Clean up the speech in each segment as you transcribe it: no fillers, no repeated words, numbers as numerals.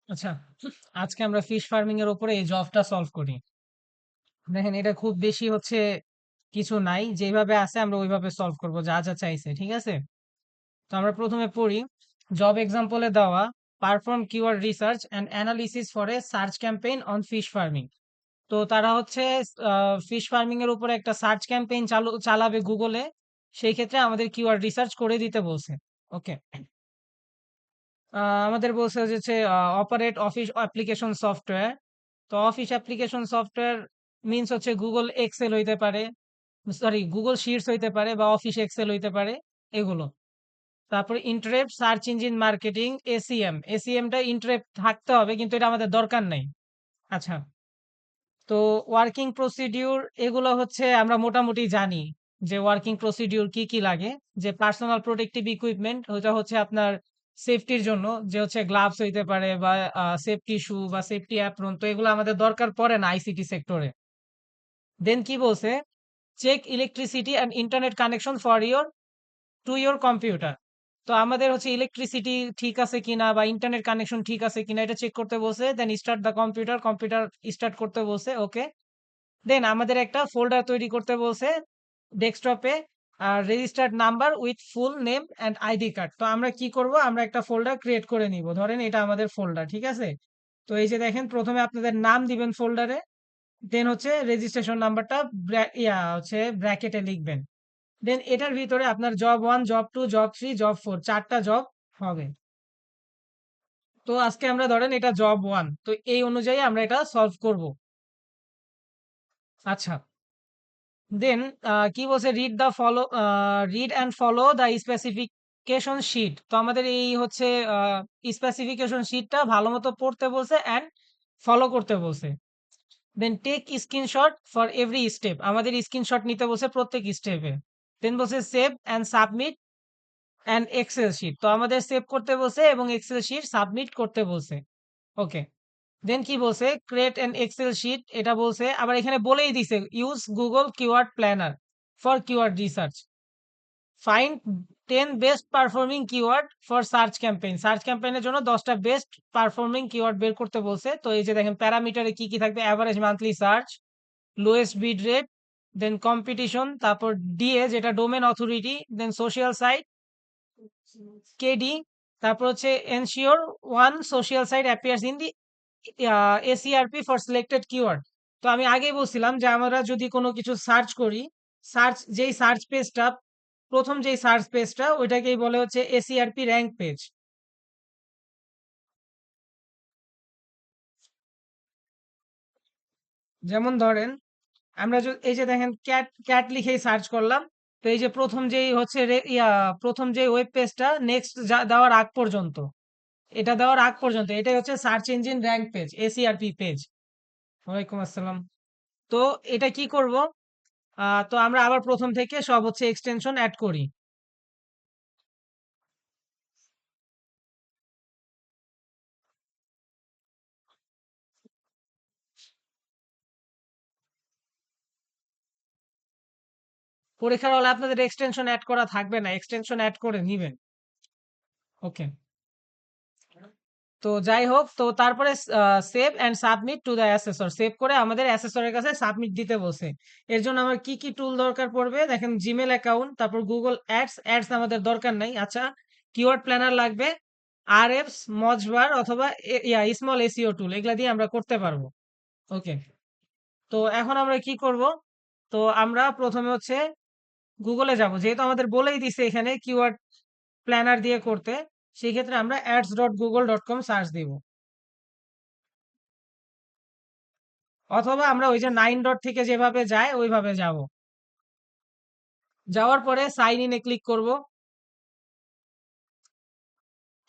আচ্ছা, আজকে আমরা ফিশ ফার্মিং এর উপরে এই জবটা সলভ করি। দেখেন এটা খুব বেশি হচ্ছে কিছু নাই, যেভাবে আছে আমরা ওইভাবে সলভ করব, যা যা চাইছে, ঠিক আছে? তো আমরা প্রথমে পড়ি। জব এক্সাম্পলে দেওয়া, perform keyword research and analysis for a search campaign on fish farming. তো তারা হচ্ছে ফিশ ফার্মিং এর উপরে একটা সার্চ ক্যাম্পেইন চালাবে গুগলে। সেই ক্ষেত্রে আমাদের কিওয়ার্ড রিসার্চ করে দিতে বলছে। ওকে। আমাদের বলছে হচ্ছে অপারেট অফিস অ্যাপ্লিকেশন সফটওয়্যার। তো অফিস অ্যাপ্লিকেশন সফটওয়্যার মিন্স হচ্ছে গুগল এক্সেল হইতে পারে, সরি গুগল শিটস হইতে পারে বা অফিস এক্সেল হইতে পারে, এগুলো। তারপরে ইন্টারেপ্ট সার্চ ইঞ্জিন মার্কেটিং, এসিএম। এসিএমটা ইন্টারেপ্ট থাকতে হবে, কিন্তু এটা আমাদের দরকার নাই। আচ্ছা, তো ওয়ার্কিং প্রসিডিউর এগুলো হচ্ছে আমরা মোটামুটি জানি যে ওয়ার্কিং প্রসিডিউর কি কি লাগে। যে পার্সোনাল প্রোটেক্টিভ ইকুইপমেন্ট, ওটা হচ্ছে আপনার সেফটির জন্য, যে হচ্ছে গ্লাভস হইতে পারে বা সেফটি শু বা সেফটি অ্যাপ্রন, তো এগুলো আমাদের দরকার পড়ে না আইসিটি সেক্টরে। দেন কি বলছে, check electricity and internet connection for your to your computer. তো আমাদের হচ্ছে ইলেকট্রিসিটি ঠিক আছে কিনা বা ইন্টারনেট কানেকশন ঠিক আছে কিনা এটা চেক করতে বলছে। Then start the computer, computer start করতে বলছে। ওকে। দেন আমাদের একটা ফোল্ডার তৈরি করতে বলছে ডেস্কটপে, আর registered number with full name and ID card. তো আমরা কি করব, আমরা একটা ফোল্ডার ক্রিয়েট করে নিব, ধরেন এটা আমাদের ফোল্ডার, ঠিক আছে? তো এই যে দেখেন, প্রথমে আপনাদের নাম দিবেন ফোল্ডারে, দেন হচ্ছে রেজিস্ট্রেশন নাম্বারটা হচ্ছে ব্র্যাকেটে লিখবেন। দেন এটার ভিতরে আপনার জব 1, জব 2, জব 3, জব 4, চারটা জব হবে। তো আজকে আমরা ধরেন এটা জব 1, তো এই অনুযায়ী আমরা এটা সলভ করব। আচ্ছা, দেন কি বলছে, read and follow the specification sheet. তো আমাদের এই হচ্ছে স্পেসিফিকেশন শিটটা ভালো মতো পড়তে বলছে অ্যান্ড ফলো করতে বলছে। Then take screenshot for every step, আমাদের স্ক্রিনশট নিতে বলছে প্রত্যেক স্টেপে। দেন বলছে save and submit and excel sheet, তো আমাদের সেভ করতে বলছে এবং এক্সেল শিট সাবমিট করতে বলছে। ওকে। দেন কি বলছে, ক্রিয়েট এন এক্সেল শিট, এটা বলছে আবার এখানে বলেই দিছে use Google keyword planner for keyword research, find 10 best performing keyword for search campaign, search ক্যাম্পেইনের জন্য 10টা বেস্ট পারফর্মিং কিওয়ার্ড বের করতে বলছে। তো এই যে দেখেন প্যারামিটারে কি কি থাকবে, average monthly search, lowest bid rate, then competition, তারপর ডিএ যেটা domain authority, then social site, KD, তারপর হচ্ছে ensure one social site appears in the SERP for selected keyword. তো আমি আগেই বলছিলাম যে আমরা যদি কোনো কিছু সার্চ করি, যেই সার্চ পেজটা, প্রথম যেই সার্চ পেজটা ওইটাকেই বলে হচ্ছে এসিআরপি র্যাঙ্ক পেজ। যেমন ধরেন আমরা এই যে দেখেন ক্যাট ক্যাট লিখেই সার্চ করলাম। তো এই যে প্রথম যেই হচ্ছে প্রথম যে ওয়েব পেজটা নেক্সট দেওয়ার আগ পর্যন্ত, এটা দেওয়ার আগ পর্যন্ত এটাই হচ্ছে search engine rank page, SERP page. ওয়ালাইকুম আসসালাম। তো এটা কি করব, তো আমরা আবার প্রথম থেকে সব হচ্ছে এক্সটেনশন অ্যাড করি। পরীক্ষার হলে আপনাদের এক্সটেনশন অ্যাড করা থাকবে না, এক্সটেনশন অ্যাড করে নিবেন। ওকে। তো যাই হোক, তো তারপরে save and submit to the assessor, save করে আমাদের অ্যাসেসরের কাছে সাবমিট দিতে বলছে। এর জন্য আমার কি কি টুল দরকার পড়বে, দেখেন জিমেল অ্যাকাউন্ট, তারপর গুগল অ্যাডস, অ্যাডস আমাদের দরকার নাই। আচ্ছা, কিওয়ার্ড প্ল্যানার লাগবে, আরএফস, মজবার অথবা স্মল এসইও টুল, এগুলা দিয়ে আমরা করতে পারবো। ওকে। তো এখন আমরা কি করব, তো আমরা প্রথমে হচ্ছে গুগলে যাব, যেহেতু আমাদের বলেই দিছে এখানে কিওয়ার্ড প্ল্যানার দিয়ে করতে, সেই ক্ষেত্রে আমরা ads.google.com সার্চ দিব, অথবা আমরা ওই যে 9 ডট থেকে যেভাবে যায় ওইভাবে যাব। যাওয়ার পরে সাইন ইনে ক্লিক করব।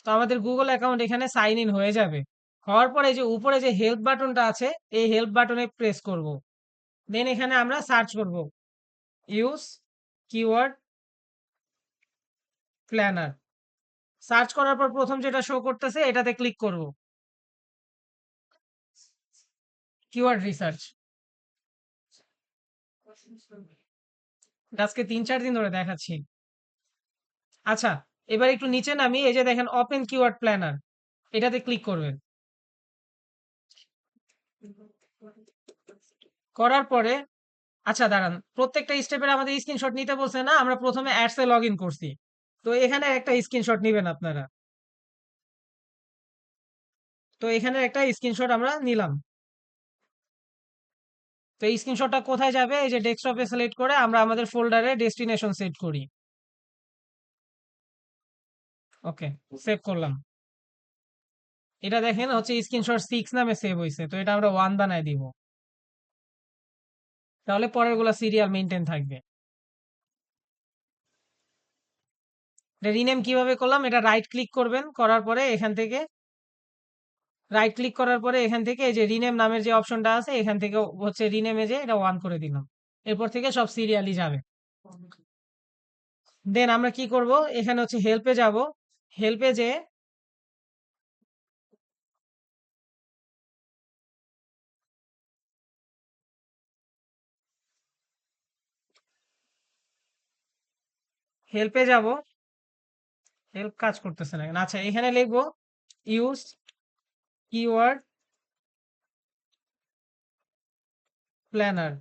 তো আমাদের গুগল অ্যাকাউন্ট এখানে সাইন ইন হয়ে যাবে। হওয়ার পরে এই যে উপরে যে হেল্প বাটনটা আছে, এই হেল্প বাটনে প্রেস করব। দেন এখানে আমরা সার্চ করব ইউজ কিওয়ার্ড প্ল্যানার। সার্চ করার পর প্রথম যেটা শো করতেছে এটাতে ক্লিক করব, কিওয়ার্ড রিসার্চ। আজকে 3-4 দিন ধরে দেখাচ্ছি। আচ্ছা, এবার একটু নিচে নামি, এই যে দেখেন ওপেন কিওয়ার্ড প্ল্যানার, এটাতে ক্লিক করবেন। করার পরে আচ্ছা দাঁড়ান, প্রত্যেকটা স্টেপের আমাদের স্ক্রিনশট নিতে বলছে না? আমরা প্রথমে অ্যাডস এ লগ ইন করছি। তো এখানে একটা স্ক্রিনশট নিবেন আপনারা। তো এখানে একটা স্ক্রিনশট আমরা নিলাম। তো এই স্ক্রিনশটটা কোথায় যাবে? এই যে ডেস্কটপে সিলেক্ট করে আমরা আমাদের ফোল্ডারে ডেস্টিনেশন সেট করি। ওকে, সেভ করলাম। এটা দেখেন হচ্ছে স্ক্রিনশট 6 নামে সেভ হইছে। তো এটা আমরা 1 বানায় দিব। তাহলে পরেরগুলা সিরিয়াল মেইনটেইন থাকবে। এটা রিনেম কিভাবে করলাম? এটা রাইট ক্লিক করবেন, করার পরে এখান থেকে রাইট ক্লিক করার পরে এখান থেকে এই যে রিনেম নামের যে অপশনটা আছে এখান থেকে হচ্ছে রিনেমে যে এটা 1 করে দিলাম। এরপর থেকে সব সিরিয়ালি যাবে। দেন আমরা কি করব? এখানে হচ্ছে হেল্পে যাব। হেল্পে যেয়ে হেল্পে যাব। হেল্প কাজ করতেছে না কেন? আচ্ছা, এখানে লিখবো ইউজ কিওয়ার্ড প্ল্যানার।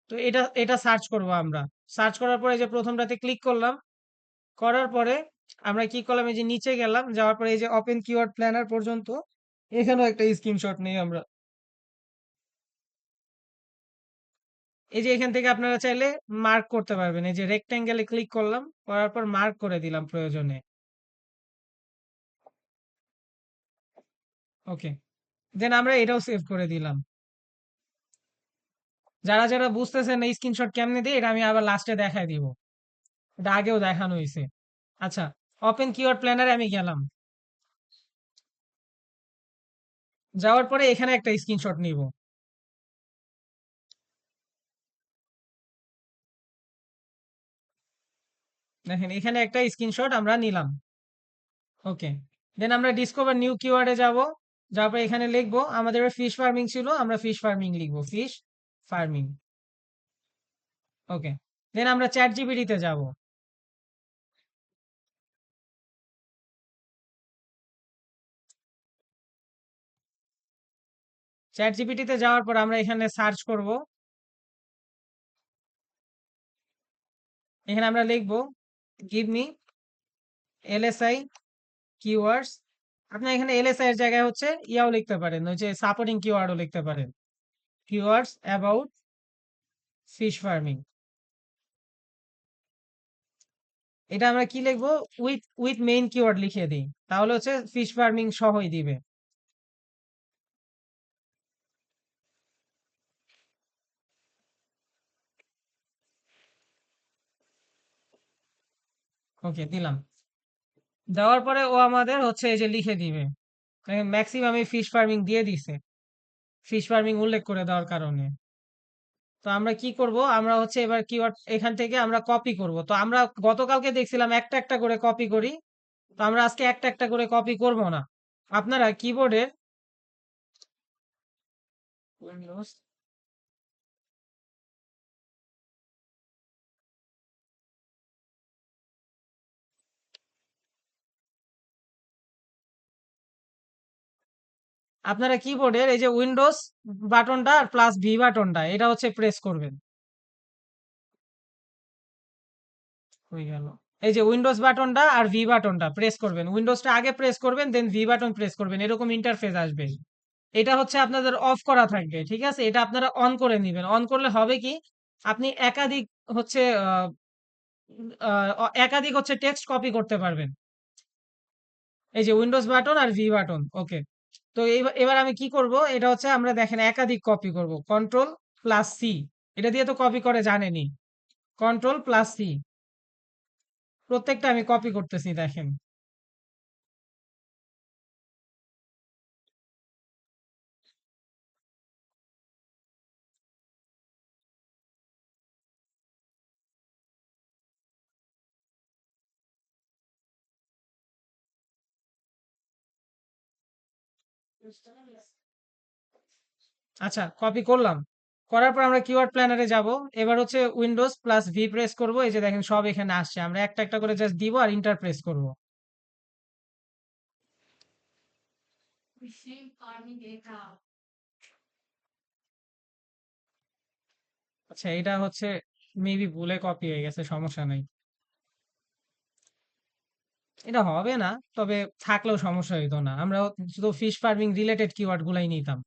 তো এটা এটা সার্চ করব আমরা। সার্চ করার পরে যে প্রথমটাতে ক্লিক করলাম। করার পরে আমরা কি করলাম? এই যে নিচে গেলাম, যাওয়ার পরে এই যে ওপেন কিওয়ার্ড প্ল্যানার পর্যন্ত এখানেও একটা স্ক্রিনশট নেই আমরা। এই যে এখান থেকে আপনারা চাইলে মার্ক করতে পারবেন। এই যে রেক্টেঙ্গেলে ক্লিক করলাম, করার পর মার্ক করে দিলাম প্রয়োজনে। ওকে, দেন আমরা এটাও সেভ করে দিলাম। যারা যারা বুঝতেছেন না স্ক্রিনশট কেমনে দিই, এটা আমি আবার লাস্টে দেখাই দিব। এটা আগেও দেখানো হয়েছে। আচ্ছা, ওপেন কিওয়ার্ড প্ল্যানারে আমি গেলাম। যাওয়ার পরে এখানে একটা স্ক্রিনশট নিব। দেখেন এখানে একটা স্ক্রিনশট আমরা নিলাম। ওকে, দেন আমরা ডিসকভার নিউ কিওয়ার্ডে যাব। যাওয়ার পর এখানে লিখবো, আমাদের ফিশ ফার্মিং ছিল, আমরা ফিশ ফার্মিং লিখবো, ফিশ ফার্মিং। ওকে, দেন আমরা চ্যাট জিপিটিতে যাব। চ্যাট জিপিটিতে যাওয়ার পর আমরা এখানে সার্চ করব। এখানে আমরা লিখবো গিভ মি এলএসআই কিওয়ার্ডস। আপনি এখানে এলএসআই এর জায়গায় হচ্ছে ইয়াও লিখতে পারেন, ওই যে সাপোর্টিং কিওয়ার্ডও লিখতে পারেন, কিওয়ার্ডস অ্যাবাউট ফিশ ফার্মিং। এটা আমরা কি লিখবো? উইথ উইথ মেইন কিওয়ার্ড লিখে দিই, তাহলে হচ্ছে ফিশ ফার্মিং সহই দিবে। ওকে, দিলাম। দেওয়ার পরে ও আমাদের হচ্ছে এই যে লিখে দিবে। ম্যাক্সিমাম এই ফিশ ফার্মিং দিয়ে দিছে, ফিশ ফার্মিং উল্লেখ করে দেওয়ার কারণে। তো আমরা কি করব? আমরা হচ্ছে এবার কিওয়ার্ড এখান থেকে আমরা কপি করব। তো আমরা গতকালকে দেখছিলাম একটা একটা করে কপি করি। তো আমরা আজকে একটা একটা করে কপি করব না। আপনারা কিবোর্ডের আপনারা কিবোর্ডের এই যে উইন্ডোজ বাটনটা আর প্লাস ভি বাটনটা এটা হচ্ছে প্রেস করবেন। হয়ে গেল। এই যে উইন্ডোজ বাটনটা আর ভি বাটনটা প্রেস করবেন। উইন্ডোজটা আগে প্রেস করবেন, দেন ভি বাটন প্রেস করবেন। এরকম ইন্টারফেস আসবে। এটা হচ্ছে আপনাদের অফ করা থাকবে। ঠিক আছে? এটা আপনারা অন করে নিবেন। অন করলে হবে কি? আপনি একাধিক হচ্ছে একাধিক হচ্ছে টেক্সট কপি করতে পারবেন। এই যে উইন্ডোজ বাটন আর ভি বাটন। ওকে, তো এবার আমি কি করব? এটা হচ্ছে আমরা দেখেন একাধিক কপি করব। কন্ট্রোল প্লাস সি, এটা দিয়ে তো কপি করে জানেনই। কন্ট্রোল প্লাস সি, প্রত্যেকটা আমি কপি করতেছি দেখেন। আচ্ছা, কপি করলাম। করার পর আমরা কিওয়ার্ড প্ল্যানারে যাব। এবার হচ্ছে উইন্ডোজ প্লাস ভি প্রেস করব। এই যে দেখেন সব এখানে আসছে। আমরা একটা একটা করে জাস্ট দিব আর ইন্টার প্রেস করব। আচ্ছা, এটা হচ্ছে মেবি ভুলে কপি হয়ে গেছে, সমস্যা নাই। এটা হবে না, তবে থাকলেও সমস্যা হইতো না, আমরা শুধু ফিশ ফার্মিং রিলেটেড কিওয়ার্ড গুলাই নিতাম।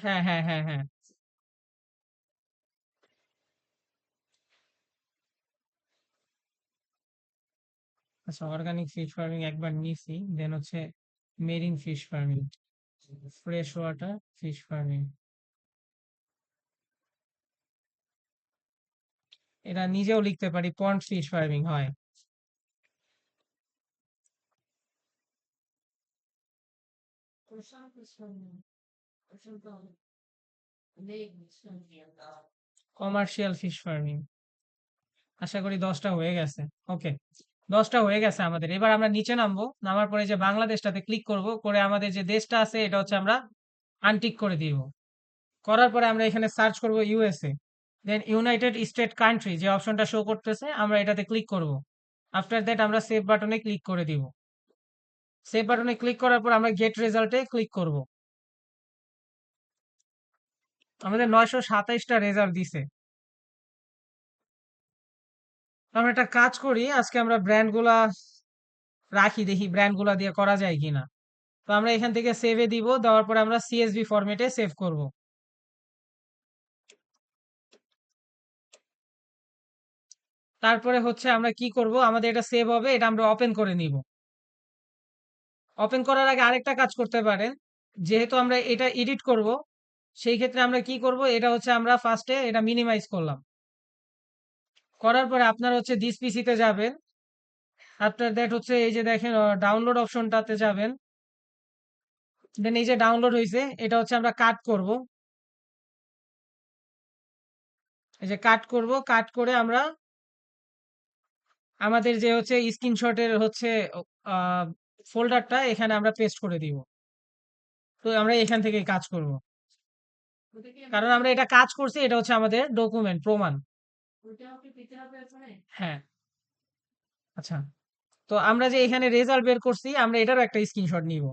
হ্যাঁ, হ্যাঁ, হ্যাঁ, হ্যাঁ। আচ্ছা, অর্গানিক ফিশ ফার্মিং একবার নিছি, দেন হচ্ছে marine fish farming, fresh water fish farming. এটা নিজেও লিখতে পারি, পন্ড ফিশ ফার্মিং হয়। Commercial fish farming. আশা করি 10টা হয়ে গেছে। ওকে, 10টা হয়ে গেছে আমাদের। এবার আমরা নিচে নামবো, নামার পরে যে বাংলাদেশটাতে ক্লিক করব, করে আমাদের যে দেশটা আছে এটা হচ্ছে আমরা আনটিক করে দিব। করার পরে আমরা এখানে সার্চ করব ইউএসএ, দেন ইউনাইটেড স্টেট কান্ট্রি যে অপশনটা শো করতেছে আমরা এটাতে ক্লিক করব। আফটার দ্যাট আমরা সেভ বাটনে ক্লিক করে দিব। সেভ বাটনে ক্লিক করার পর আমরা গেট রেজাল্টে ক্লিক করব। আমাদের 927টা রেজাল্ট দিছে। আমরা একটা কাজ করি, আজকে আমরা ব্র্যান্ড গুলা রাখি, দেখি ব্র্যান্ড গুলা দিয়ে করা যায় কিনা। তো আমরা এখান থেকে সেভে দিব, দেওয়ার পরে আমরা সিএসভি ফরম্যাটে সেভ করব। তারপরে হচ্ছে আমরা কি করব, আমাদের এটা সেভ হবে, এটা আমরা ওপেন করে নিব। ওপেন করার আগে আরেকটা কাজ করতে পারেন, যেহেতু আমরা এটা এডিট করব, সেই ক্ষেত্রে আমরা কি করব, এটা হচ্ছে আমরা ফার্স্টে এটা মিনিমাইজ করলাম। করার পরে আপনার হচ্ছে দিস পিসিতে যাবেন। আফটার দ্যাট হচ্ছে এই যে দেখেন ডাউনলোড অপশনটাতে যাবেন। দেন এই যে ডাউনলোড হয়েছে, এটা হচ্ছে আমরা কাট করব। এই যে কাট করব, কাট করে আমরা আমাদের যে হচ্ছে স্ক্রিনশটের হচ্ছে ফোল্ডারটা এখানে আমরা পেস্ট করে দিব। তো আমরা এখান থেকেই কাজ করব, কারণ আমরা এটা কাজ করছি, এটা হচ্ছে আমাদের ডকুমেন্ট প্রমাণ। হ্যাঁ। আচ্ছা, তো আমরা যে এখানে রেজাল্ট বের করছি আমরা এটারও একটা স্ক্রিনশট নিব।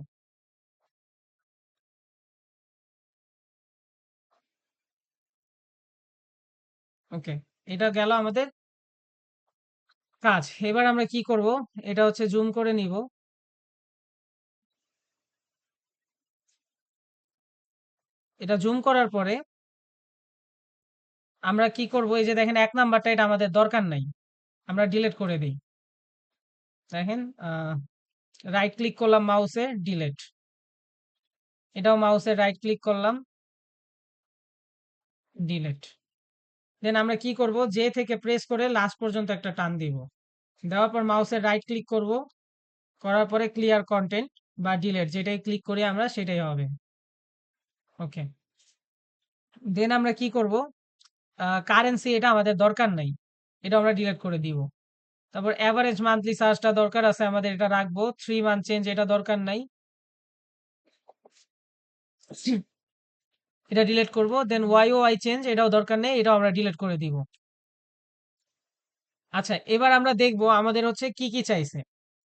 ওকে, এটা গেল আমাদের কাজ। এবার আমরা কি করব, এটা হচ্ছে জুম করে নিব। এটা জুম করার পরে আমরা কি করব, এই যে দেখেন 1 নাম্বারটা এটা আমাদের দরকার নাই, আমরা ডিলিট করে দিই। দেখেন রাইট ক্লিক করলাম মাউসে, ডিলিট। এটাও মাউসে রাইট ক্লিক করলাম, ডিলিট। দেন আমরা কি করব, জে থেকে প্রেস করে লাস্ট পর্যন্ত একটা টান দিব। দেওয়ার পর মাউসের রাইট ক্লিক করব, করার পরে ক্লিয়ার কন্টেন্ট বা ডিলিট, যেটাই ক্লিক করি আমরা সেটাই হবে। ওকে, দেন আমরা কি করব, কারেন্সি এটা আমাদের দরকার নাই, এটা আমরা ডিলিট করে দিব। তারপর এভারেজ মান্থলি সার্চটা দরকার আছে আমাদের, এটা রাখবো। 3 মান্থ চেঞ্জ এটা দরকার নাই, এটা ডিলিট করব। দেন ওয়াই চেঞ্জ এটাও দরকার নেই, এটাও আমরা ডিলিট করে দিব। আচ্ছা, এবার আমরা দেখবো আমাদের হচ্ছে কি কি চাইছে,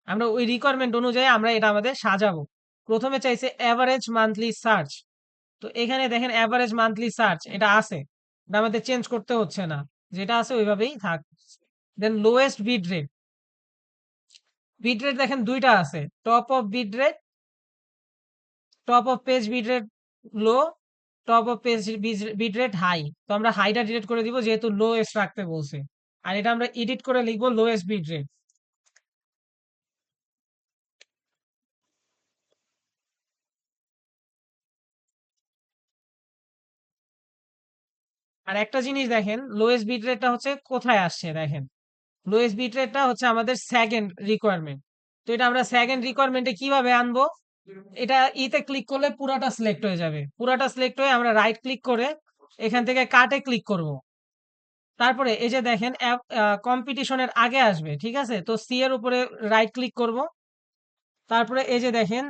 আমরা ওই রিকোয়ারমেন্ট অনুযায়ী আমরা এটা আমাদের সাজাবো। প্রথমে চাইছে এভারেজ মান্থলি সার্চ। তো এখানে দেখেন এভারেজ মান্থলি সার্চ এটা আছে, এটা আমাদের চেঞ্জ করতে হচ্ছে না, যেটা আছে ওইভাবেই থাক। Then lowest bid rate, bid rate দেখেন দুইটা আছে, top of bid rate, top of page bid rate low, top of page bid rate high. তো আমরা হাইটা ডিলিট করে দিব, যেহেতু লোয়েস্ট রাখতে বলছে। আর এটা আমরা এডিট করে লিখবো লোয়েস্ট বিট রেট। আর একটা জিনিস দেখেন, লোয়েস্ট বিট রেটটা হচ্ছে কোথায় আসছে, দেখেন লোয়েস্ট বিট রেটটা হচ্ছে আমাদের সেকেন্ড রিকোয়ারমেন্ট। তো এটা আমরা সেকেন্ড রিকোয়ারমেন্টে কিভাবে আনবো, এটা ইতে ক্লিক করলে পুরাটা সিলেক্ট হয়ে যাবে। পুরাটা সিলেক্ট হয়ে আমরা রাইট ক্লিক করে এখান থেকে কাটে ক্লিক করব। তারপরে এই যে দেখেন কম্পিটিশনের আগে আসবে, ঠিক আছে, তো সি এর উপরে রাইট ক্লিক করব। তারপরে এই যে দেখেন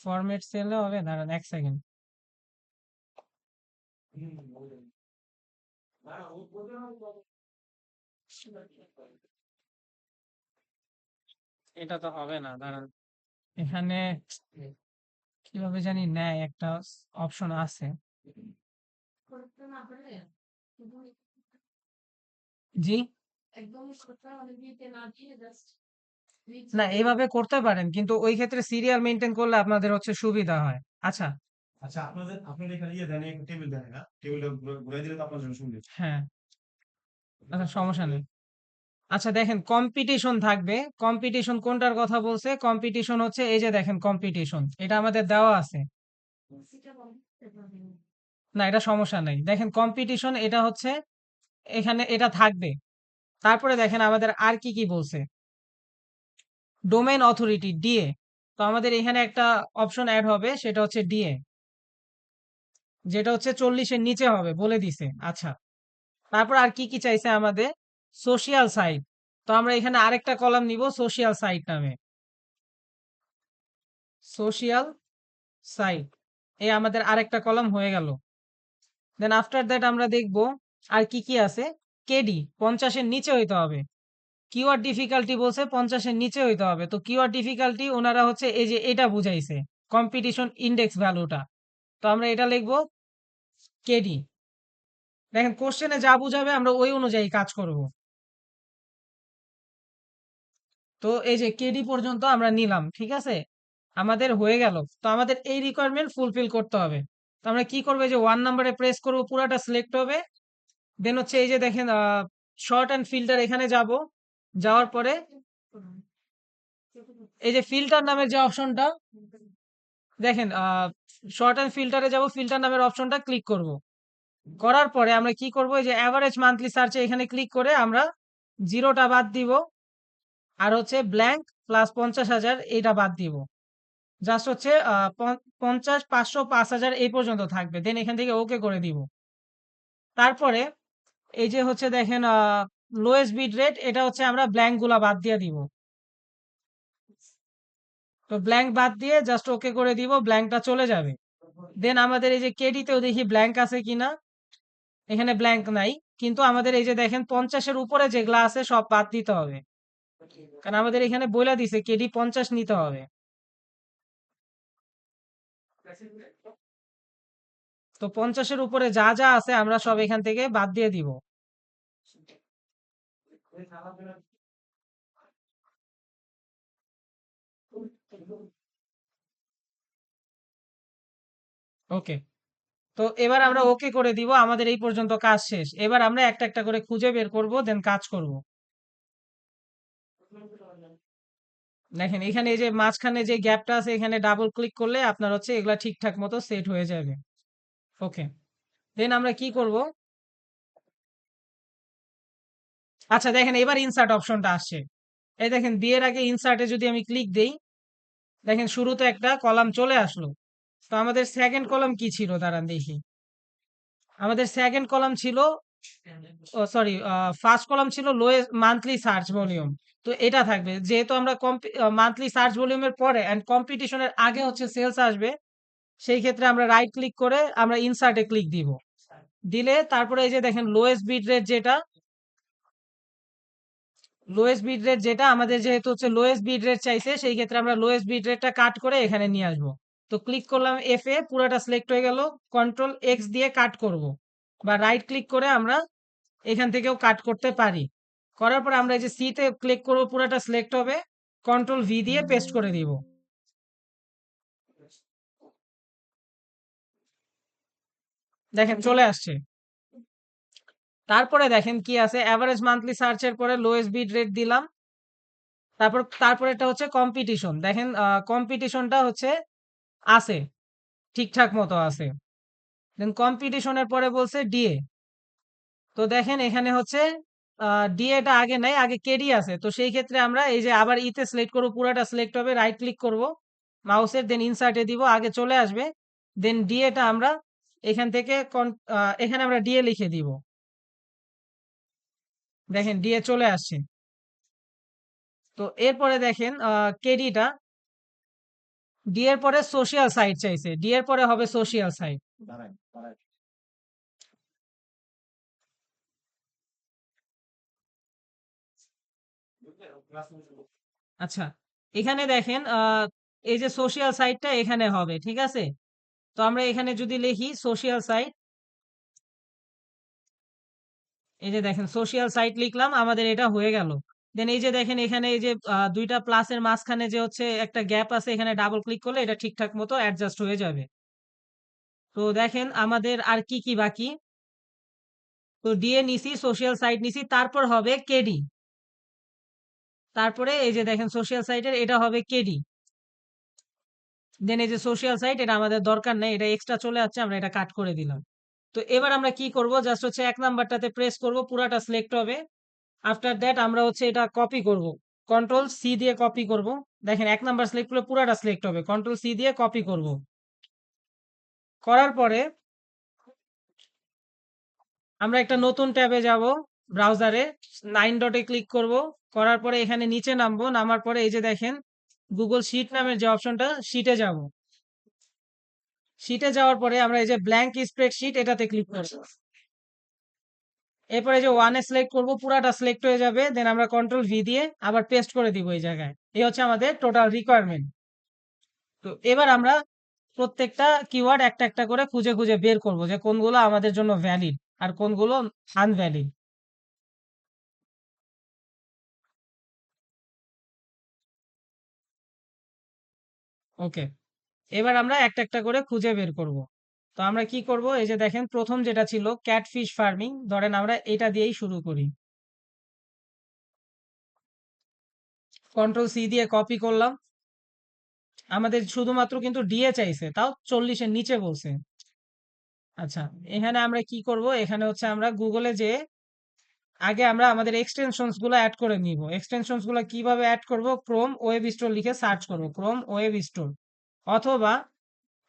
ফরম্যাট সেলে হবে, দাঁড়ান এক সেকেন্ড। এটা তো হবে না, দাঁড়ান। এখানে কিভাবে জানি নেয়, একটা অপশন আছে। জি, না এইভাবে করতে পারেন, কিন্তু ওই ক্ষেত্রে সিরিয়াল মেনটেন করলে আপনাদের হচ্ছে সুবিধা হয়। আচ্ছা। আচ্ছা, আপনাদের এখানে ইয়ে দেন, একটা টেবিল দেন না, টেবিলটা ঘুরাই দিলে তো আপনার জন্য সুবিধা। হ্যাঁ, আচ্ছা সমস্যা নেই। আচ্ছা দেখেন, কম্পিটিশন থাকবে। কম্পিটিশন কোনটার কথা বলছে? কম্পিটিশন হচ্ছে এই যে দেখেন, কম্পিটিশন এটা আমাদের দেওয়া আছে। না, এটা সমস্যা নেই। দেখেন কম্পিটিশন এটা হচ্ছে, এখানে এটা থাকবে। তারপরে দেখেন আমাদের আর কি কি বলছে। Domain authority DA. তো আমাদের এখানে একটা অপশন অ্যাড হবে, সেটা হচ্ছে ডিএ, যেটা হচ্ছে 40-এর নিচে হবে বলে দিছে। আচ্ছা, তারপর আর কি কি চাইছে আমাদের? Social site. তো আমরা এখানে আরেকটা কলাম নিব সোশিয়াল সাইট নামে। সোশিয়াল সাইট, এই আমাদের আরেকটা কলাম হয়ে গেল। দেন আফটার দ্যাট আমরা দেখব আর কি কি আছে। কেডি 50-এর নিচে হইতে হবে। কিওয়ার্ড ডিফিকাল্টি বলছে 50-এর নিচে হইতে হবে। তো কিওয়ার্ড ডিফিকাল্টি ওনারা হচ্ছে এই যে এটা বুঝাইছে, কম্পিটিশন ইন্ডেক্স ভ্যালুটা। তো আমরা এটা লিখবো কেডি। দেখেন কোশ্চেনে যা বুঝাবে আমরা ওই অনুযায়ী কাজ করব। তো এই যে কেডি পর্যন্ত আমরা নিলাম, ঠিক আছে, আমাদের হয়ে গেল। তো আমাদের এই রিকোয়ারমেন্ট ফুলফিল করতে হবে। তো আমরা কি করবো? এই যে 1 নাম্বারে প্রেস করবো, পুরাটা সিলেক্ট হবে। দেন হচ্ছে এই যে দেখেন শর্ট অ্যান্ড ফিল্টার, এখানে যাব। যাওয়ার পরে এই যে ফিল্টার নামের যে অপশনটা দেখেন, শর্ট অ্যান্ড ফিল্টারে যাব, ফিল্টার নামের অপশনটা ক্লিক করব। করার পরে আমরা কি করব? এই যে অ্যাভারেজ মান্থলি সার্চে এখানে ক্লিক করে আমরা জিরোটা বাদ দিব, আর হচ্ছে ব্ল্যাঙ্ক প্লাস 50,000 এইটা বাদ দিব। জাস্ট হচ্ছে 50, 500, 5,000 এই পর্যন্ত থাকবে। দেন এখান থেকে ওকে করে দিব। তারপরে এই যে হচ্ছে দেখেন লোয়েস্ট বিট রেট, এটা হচ্ছে আমরা ব্ল্যাঙ্ক গুলা বাদ দিয়ে দিব। তো ব্ল্যাঙ্ক বাদ দিয়ে জাস্ট ওকে করে দিব, ব্ল্যাঙ্কটা চলে যাবে। দেন আমাদের এই যে কেডিতেও দেখি ব্ল্যাঙ্ক আছে কিনা। এখানে ব্ল্যাঙ্ক নাই, কিন্তু আমাদের এই যে দেখেন 50-এর উপরে যেগুলা আছে সব বাদ দিতে হবে, কারণ আমাদের এখানে বলে দিছে কেডি 50 নিতে হবে। তো 50-এর উপরে যা যা আছে আমরা সব এখান থেকে বাদ দিয়ে দিব। ওকে। তো এবার আমরা ওকে করে দিব, আমাদের এই পর্যন্ত কাজ শেষ। এবার আমরা একটা একটা করে খুঁজে বের করব, দেন কাজ করব। দেখেন এখানে এই যে মাঝখানে যে গ্যাপটা আছে, এখানে ডাবল ক্লিক করলে আপনার হচ্ছে এগুলা ঠিকঠাক মতো সেট হয়ে যাবে। ওকে। দেন আমরা কি করব? আচ্ছা দেখেন এবার ইনসার্ট অপশনটা আসছে। এই দেখেন বিয়ের আগে ইনসার্টে যদি আমি ক্লিক দেই, দেখেন শুরুতে একটা কলাম চলে আসলো। তো আমাদের সেকেন্ড কলাম কি ছিল, দাঁড়ান দেখি। আমাদের সেকেন্ড কলাম ছিল, ও সরি, ফার্স্ট কলাম ছিল লোয়েস্ট মান্থলি সার্চ ভলিউম। তো এটা থাকবে, যেহেতু আমরা মান্থলি সার্চ ভলিউমের পরে এন্ড কম্পিটিশনের আগে হচ্ছে সেলস আসবে। সেই ক্ষেত্রে আমরা রাইট ক্লিক করে আমরা ইনসার্টে ক্লিক দিব। দিলে তারপরে এই যে দেখেন লোয়েস্ট বিট রেট যেটা, লোয়েস্ট বিট রেট যেটা আমাদের যেহেতু হচ্ছে লোয়েস্ট বিট রেট চাইছে, সেই ক্ষেত্রে আমরা লোয়েস্ট বিট রেটটা কাট করে এখানে নিয়ে আসবো। তো ক্লিক করলাম এফ এ, পুরাটা সিলেক্ট হয়ে গেল। কন্ট্রোল এক্স দিয়ে কাট করব, বা রাইট ক্লিক করে আমরা এখান থেকেও কাট করতে পারি। করার পর আমরা এই যে সি তে ক্লিক করব, পুরাটা সিলেক্ট হবে। কন্ট্রোল ভি দিয়ে পেস্ট করে দিব। দেখেন চলে আসছে। তারপরে দেখেন কি আছে, এভারেজ মান্থলি সার্চের পরে লোয়েস্ট বিট রেট দিলাম। তারপরে এটা হচ্ছে কম্পিটিশন। দেখেন কম্পিটিশনটা হচ্ছে আছে, ঠিকঠাক মতো আছে। দেন কম্পিটিশনের পরে বলছে ডিএ। তো দেখেন এখানে হচ্ছে ডিএটা আগে নাই, আগে কেডি আছে। তো সেই ক্ষেত্রে আমরা এই যে আবার ইতে সিলেক্ট করবো, পুরাটা সিলেক্ট হবে, রাইট ক্লিক করব মাউসের, দেন ইনসার্টে দিব, আগে চলে আসবে। দেন ডিএটা আমরা এখান থেকে এখানে আমরা ডিএ লিখে দিব। দেখেন ডিএ চলে আসছে। তো এরপরে দেখেন কেডিটা ডি এর পরে সোশ্যাল সাইট চাইছে, ডি এর পরে হবে সোশ্যাল সাইট। দাঁড়ান দাঁড়ান আচ্ছা, এখানে দেখেন এই যে সোশ্যাল সাইটটা এখানে হবে, ঠিক আছে? তো আমরা এখানে যদি লিখি সোশ্যাল সাইট, এই যে দেখেন সোশ্যাল সাইট লিখলাম, আমাদের এটা হয়ে গেল। দেন এই যে দেখেন এখানে এই যে দুইটা প্লাসের মাঝখানে যে হচ্ছে একটা গ্যাপ আছে, এখানে ডাবল ক্লিক করলে এটা ঠিকঠাক মতো অ্যাডজাস্ট হয়ে যাবে। তো দেখেন আমাদের আর কি কি বাকি। তো ডিএ নিছি, সোশ্যাল সাইট নিছি, তারপর হবে কেডি। তারপরে এই যে দেখেন সোশ্যাল সাইটের এটা হবে কেডি। দেন এই যে সোশ্যাল সাইট এটা আমাদের দরকার নেই, এটা এক্সট্রা চলে যাচ্ছে, আমরা এটা কাট করে দিলাম। তো এবার আমরা কি করব, জাস্ট হচ্ছে এক নাম্বারটাতে প্রেস করব, পুরাটা সিলেক্ট হবে। আফটার দ্যাট আমরা হচ্ছে এটা কপি করব, কন্ট্রোল সি দিয়ে কপি করব। দেখেন এক নাম্বার সিলেক্ট করলে পুরাটা সিলেক্ট হবে, কন্ট্রোল সি দিয়ে কপি করব। করার পরে আমরা একটা নতুন ট্যাবে যাব, ব্রাউজারে 9 ডটে ক্লিক করব। করার পরে এখানে নিচে নামবো, নামার পরে এই যে দেখেন গুগল শিট নামের যে অপশনটা, শিটে যাব। শিটে যাওয়ার পরে আমরা এই যে ব্ল্যাঙ্ক স্প্রেডশিট এটাতে ক্লিক করব। এরপরে যে ওয়ানে সিলেক্ট করব, পুরাটা সিলেক্ট হয়ে যাবে। দেন আমরা কন্ট্রোল ভি দিয়ে আবার পেস্ট করে দিব এই জায়গায়। এই হচ্ছে আমাদের টোটাল রিকোয়ারমেন্ট। তো এবার আমরা প্রত্যেকটা কিওয়ার্ড একটা একটা করে খুঁজে খুঁজে বের করব যে কোনগুলো আমাদের জন্য ভ্যালিড আর কোনগুলো আনভ্যালিড। ওকে, এবার আমরা একটা একটা করে খুঁজে বের করব। তো আমরা কি করব, এই যে দেখেন প্রথম যেটা ছিল ক্যাটফিশ ফার্মিং, ধরেন আমরা এটা দিয়েই শুরু করি। কন্ট্রোল সি দিয়ে কপি করলাম। আমাদের শুধুমাত্র কিন্তু ডিএ চাইছে, তাও 40-এর নিচে বলছে। আচ্ছা, এখানে আমরা কি করব, এখানে হচ্ছে আমরা গুগলে যে আগে আমরা আমাদের এক্সটেনশনস গুলো অ্যাড করে নিব। এক্সটেনশনস গুলো কিভাবে অ্যাড করব, ক্রোম ওয়েব স্টোর লিখে সার্চ করব, ক্রোম ওয়েব স্টোর। অথবা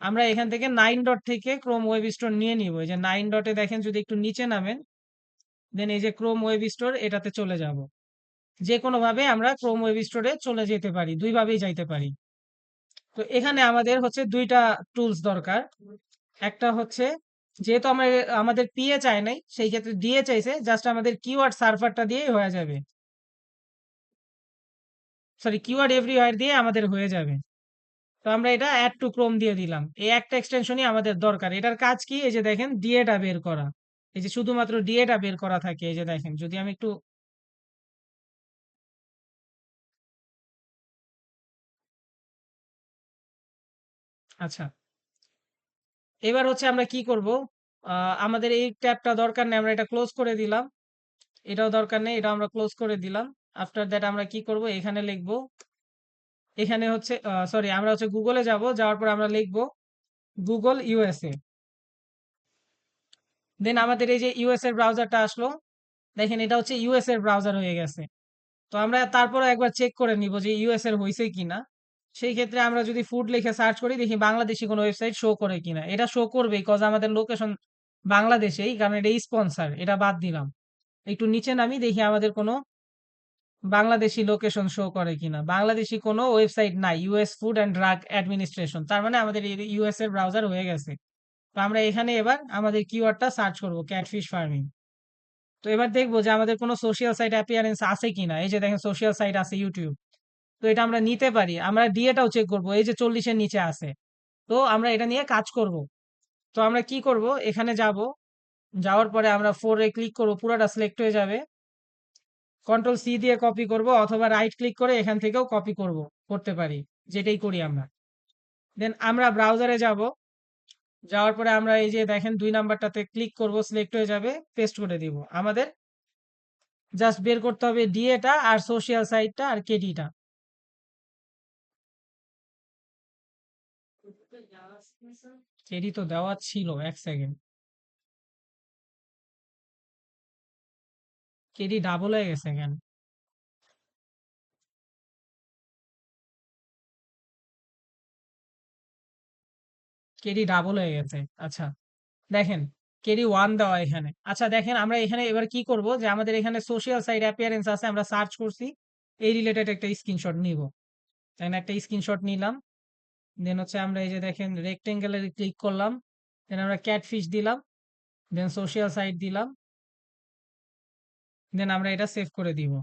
আমরা এখান থেকে 9 ডট থেকে ক্রোম ওয়েব স্টোর নিয়ে নিব। এই যে 9 ডটে দেখেন যদি একটু নিচে নামেন, দেন এই যে ক্রোম ওয়েব স্টোর এটাতে চলে যাব। যে কোনো ভাবে আমরা ক্রোম ওয়েব স্টোরে চলে যেতে পারি, দুই ভাবেই যাইতে পারি। তো এখানে আমাদের হচ্ছে দুইটা টুলস দরকার। একটা হচ্ছে, যেহেতু আমরা আমাদের পিএ চাই নাই, সেই ক্ষেত্রে ডিএ চাইছে, জাস্ট আমাদের কিওয়ার্ড সার্ভারটা দিয়েই হয়ে যাবে। সরি, কিওয়ার্ড এভরিওয়্যার দিয়ে আমাদের হয়ে যাবে। তো আমরা এটা অ্যাড টু ক্রোম দিয়ে দিলাম। এই একটা এক্সটেনশনই আমাদের দরকার। এটার কাজ কি, এই যে দেখেন ডিএটা বের করা। এই যে শুধুমাত্র ডিএটা বের করা থাকে। এই যে দেখেন যদি আমি একটু, আচ্ছা, এবার হচ্ছে আমরা কি করব, আমাদের এই ট্যাবটা দরকার নেই, আমরা এটা ক্লোজ করে দিলাম। এটাও দরকার নেই, এটা আমরা ক্লোজ করে দিলাম। আফটার দ্যাট আমরা কি করব, এখানে লিখবো, এখানে হচ্ছে সরি, আমরা হচ্ছে গুগলে যাব, যাওয়ার পর আমরা লিখবো গুগল ইউএসএ। দেন আমাদের এই যে ইউএস এর ব্রাউজারটা আসলো, দেখেন এটা হচ্ছে ইউএস এর ব্রাউজার হয়ে গেছে। তো আমরা তারপরে একবার চেক করে নিব যে ইউএস এর হয়েছে কিনা। সেই ক্ষেত্রে আমরা যদি ফুড লিখে সার্চ করি, দেখি বাংলাদেশি কোনো ওয়েবসাইট শো করে কিনা। এটা শো করবে বিকজ আমাদের লোকেশন বাংলাদেশেই, কারণ এটা স্পন্সর, এটা বাদ দিলাম। একটু নিচে নামি, দেখি আমাদের কোনো বাংলাদেশি লোকেশন শো করে কিনা। বাংলাদেশি কোনো ওয়েবসাইট নাই, US food and drug administration, তার মানে আমাদের ইউএস এর ব্রাউজার হয়ে গেছে। তো আমরা এখানে এবার আমাদের কিওয়ার্ডটা সার্চ করব, ক্যাটফিশ ফার্মিং। তো এবার দেখবো যে আমাদের কোনো সোশ্যাল সাইট অ্যাপিয়ারেন্স আছে কিনা। এই যে দেখেন সোশ্যাল সাইট আছে, ইউটিউব। তো এটা আমরা নিতে পারি, আমরা ডিএটাও চেক করব, এই যে 40-এর নিচে আছে। তো আমরা এটা নিয়ে কাজ করব। তো আমরা কি করব, এখানে যাব, যাওয়ার পরে আমরা 4 এ ক্লিক করব, পুরোটা সিলেক্ট হয়ে যাবে। কন্ট্রোল সি দিয়ে কপি করব, অথবা রাইট ক্লিক করে এখান থেকেও কপি করতে পারি, যেটাই করি আমরা। দেন আমরা ব্রাউজারে যাব, যাওয়ার পরে আমরা এই যে দেখেন 2 নাম্বারটাতে ক্লিক করব, সিলেক্ট হয়ে যাবে, পেস্ট করে দিব। আমাদের জাস্ট বের করতে হবে ডিএটা আর সোশ্যাল সাইটটা আর কেডিটা। কেডি তো দেওয়া ছিল, এক সেকেন্ড। কেডি ডাবল হয়ে গেছে কেন? কেডি ডাবল হয়ে গেছে। আচ্ছা, দেখেন কেডি ওয়ান দেওয়া এখানে। আচ্ছা দেখেন আমরা এখানে এবার কি করব, যে আমাদের এখানে সোশ্যাল সাইট অ্যাপিয়ারেন্স আছে, আমরা সার্চ করছি, এই রিলেটেড একটা স্ক্রিনশট নিব। তাই না, একটা স্ক্রিনশট নিলাম। দেন হচ্ছে আমরা এই যে দেখেন রেক্টেঙ্গেলে ক্লিক করলাম, দেন আমরা ক্যাটফিশ দিলাম, দেন সোশ্যাল সাইট দিলাম, দেন আমরা এটা সেভ করে দিব।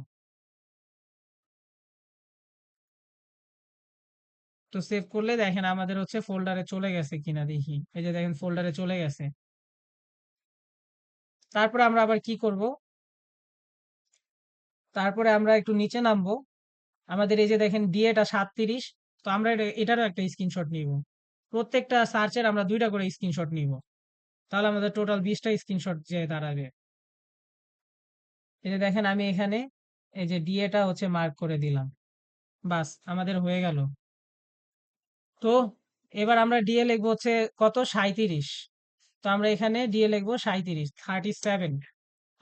তো সেভ করলে দেখেন আমাদের হচ্ছে ফোল্ডারে চলে গেছে কিনা দেখি। এই যে দেখেন ফোল্ডারে চলে গেছে। তারপরে আমরা আবার কি করব, তারপরে আমরা একটু নিচে নামবো। আমাদের এই যে দেখেন ডিএটা 37, তো আমরা এটারও একটা স্ক্রিনশট নিব। প্রত্যেকটা সার্চের আমরা 2টা করে স্ক্রিনশট নিব, তাহলে আমাদের টোটাল 20টা স্ক্রিনশট যে দাঁড়াবে। এই যে দেখেন আমি এখানে এই যে ডিএটা হচ্ছে মার্ক করে দিলাম। বাস আমাদের হয়ে গেল। তো এবার আমরা ডিএ লিখবো হচ্ছে কত, 37। তো আমরা এখানে ডিএ লিখবো 37, 37।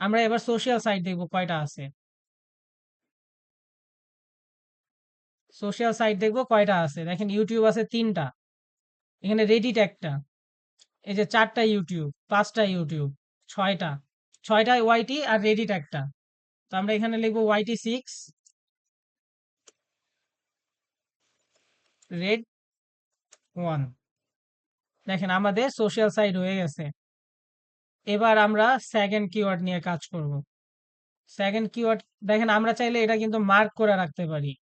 আমরা এবার সোশ্যাল সাইট দেখবো কয়টা আছে। সোশ্যাল সাইট দেখবো কয়টা আছে, দেখেন ইউটিউব আছে 3টা, এখানে রেডিট একটা, এই যে 4টা ইউটিউব, 5টা ইউটিউব, 6টা, 6টায় ওয়াইটি আর রেডিট একটা। তো আমরা এখানে লিখবো YT6 রেড 1। দেখেন আমাদের সোশ্যাল সাইট হয়ে গেছে। এবার আমরা সেকেন্ড কিওয়ার্ড নিয়ে কাজ করব। সেকেন্ড কিওয়ার্ড দেখেন আমরা চাইলে এটা কিন্তু মার্ক করে রাখতে পারি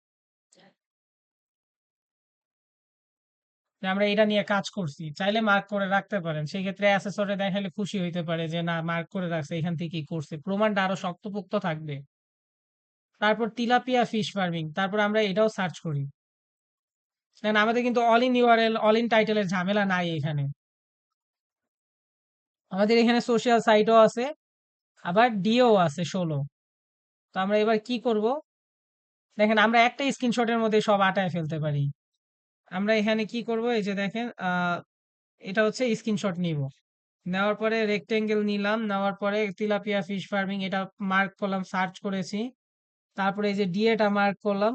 যে আমরা এটা নিয়ে কাজ করছি, চাইলে মার্ক করে রাখতে পারেন। সেই ক্ষেত্রে অ্যাসেসরে দেখালে খুশি হইতে পারে যে না মার্ক করে রাখছে, এখান থেকেই করছে, প্রমাণটা আরো শক্তপোক্ত থাকবে। তারপর তিলাপিয়া ফিশ ফার্মিং, তারপর আমরা এটাও সার্চ করি। দেখেন আমাদের কিন্তু all in URL, all in টাইটেলের ঝামেলা নাই এখানে। আমাদের এখানে সোশ্যাল সাইটও আছে, আবার ডিও আছে 16। তো আমরা এবার কি করব, দেখেন আমরা একটা স্ক্রিনশটের মধ্যে সব আটায় ফেলতে পারি। আমরা এখানে কি করব, এই যে দেখেন এটা হচ্ছে স্ক্রিনশট নিব। নেওয়ার পরে রেক্টেঙ্গেল নিলাম, নেওয়ার পরে তিলাপিয়া ফিশ ফার্মিং এটা মার্ক করলাম, সার্চ করেছি। তারপরে এই যে ডিএটা মার্ক করলাম,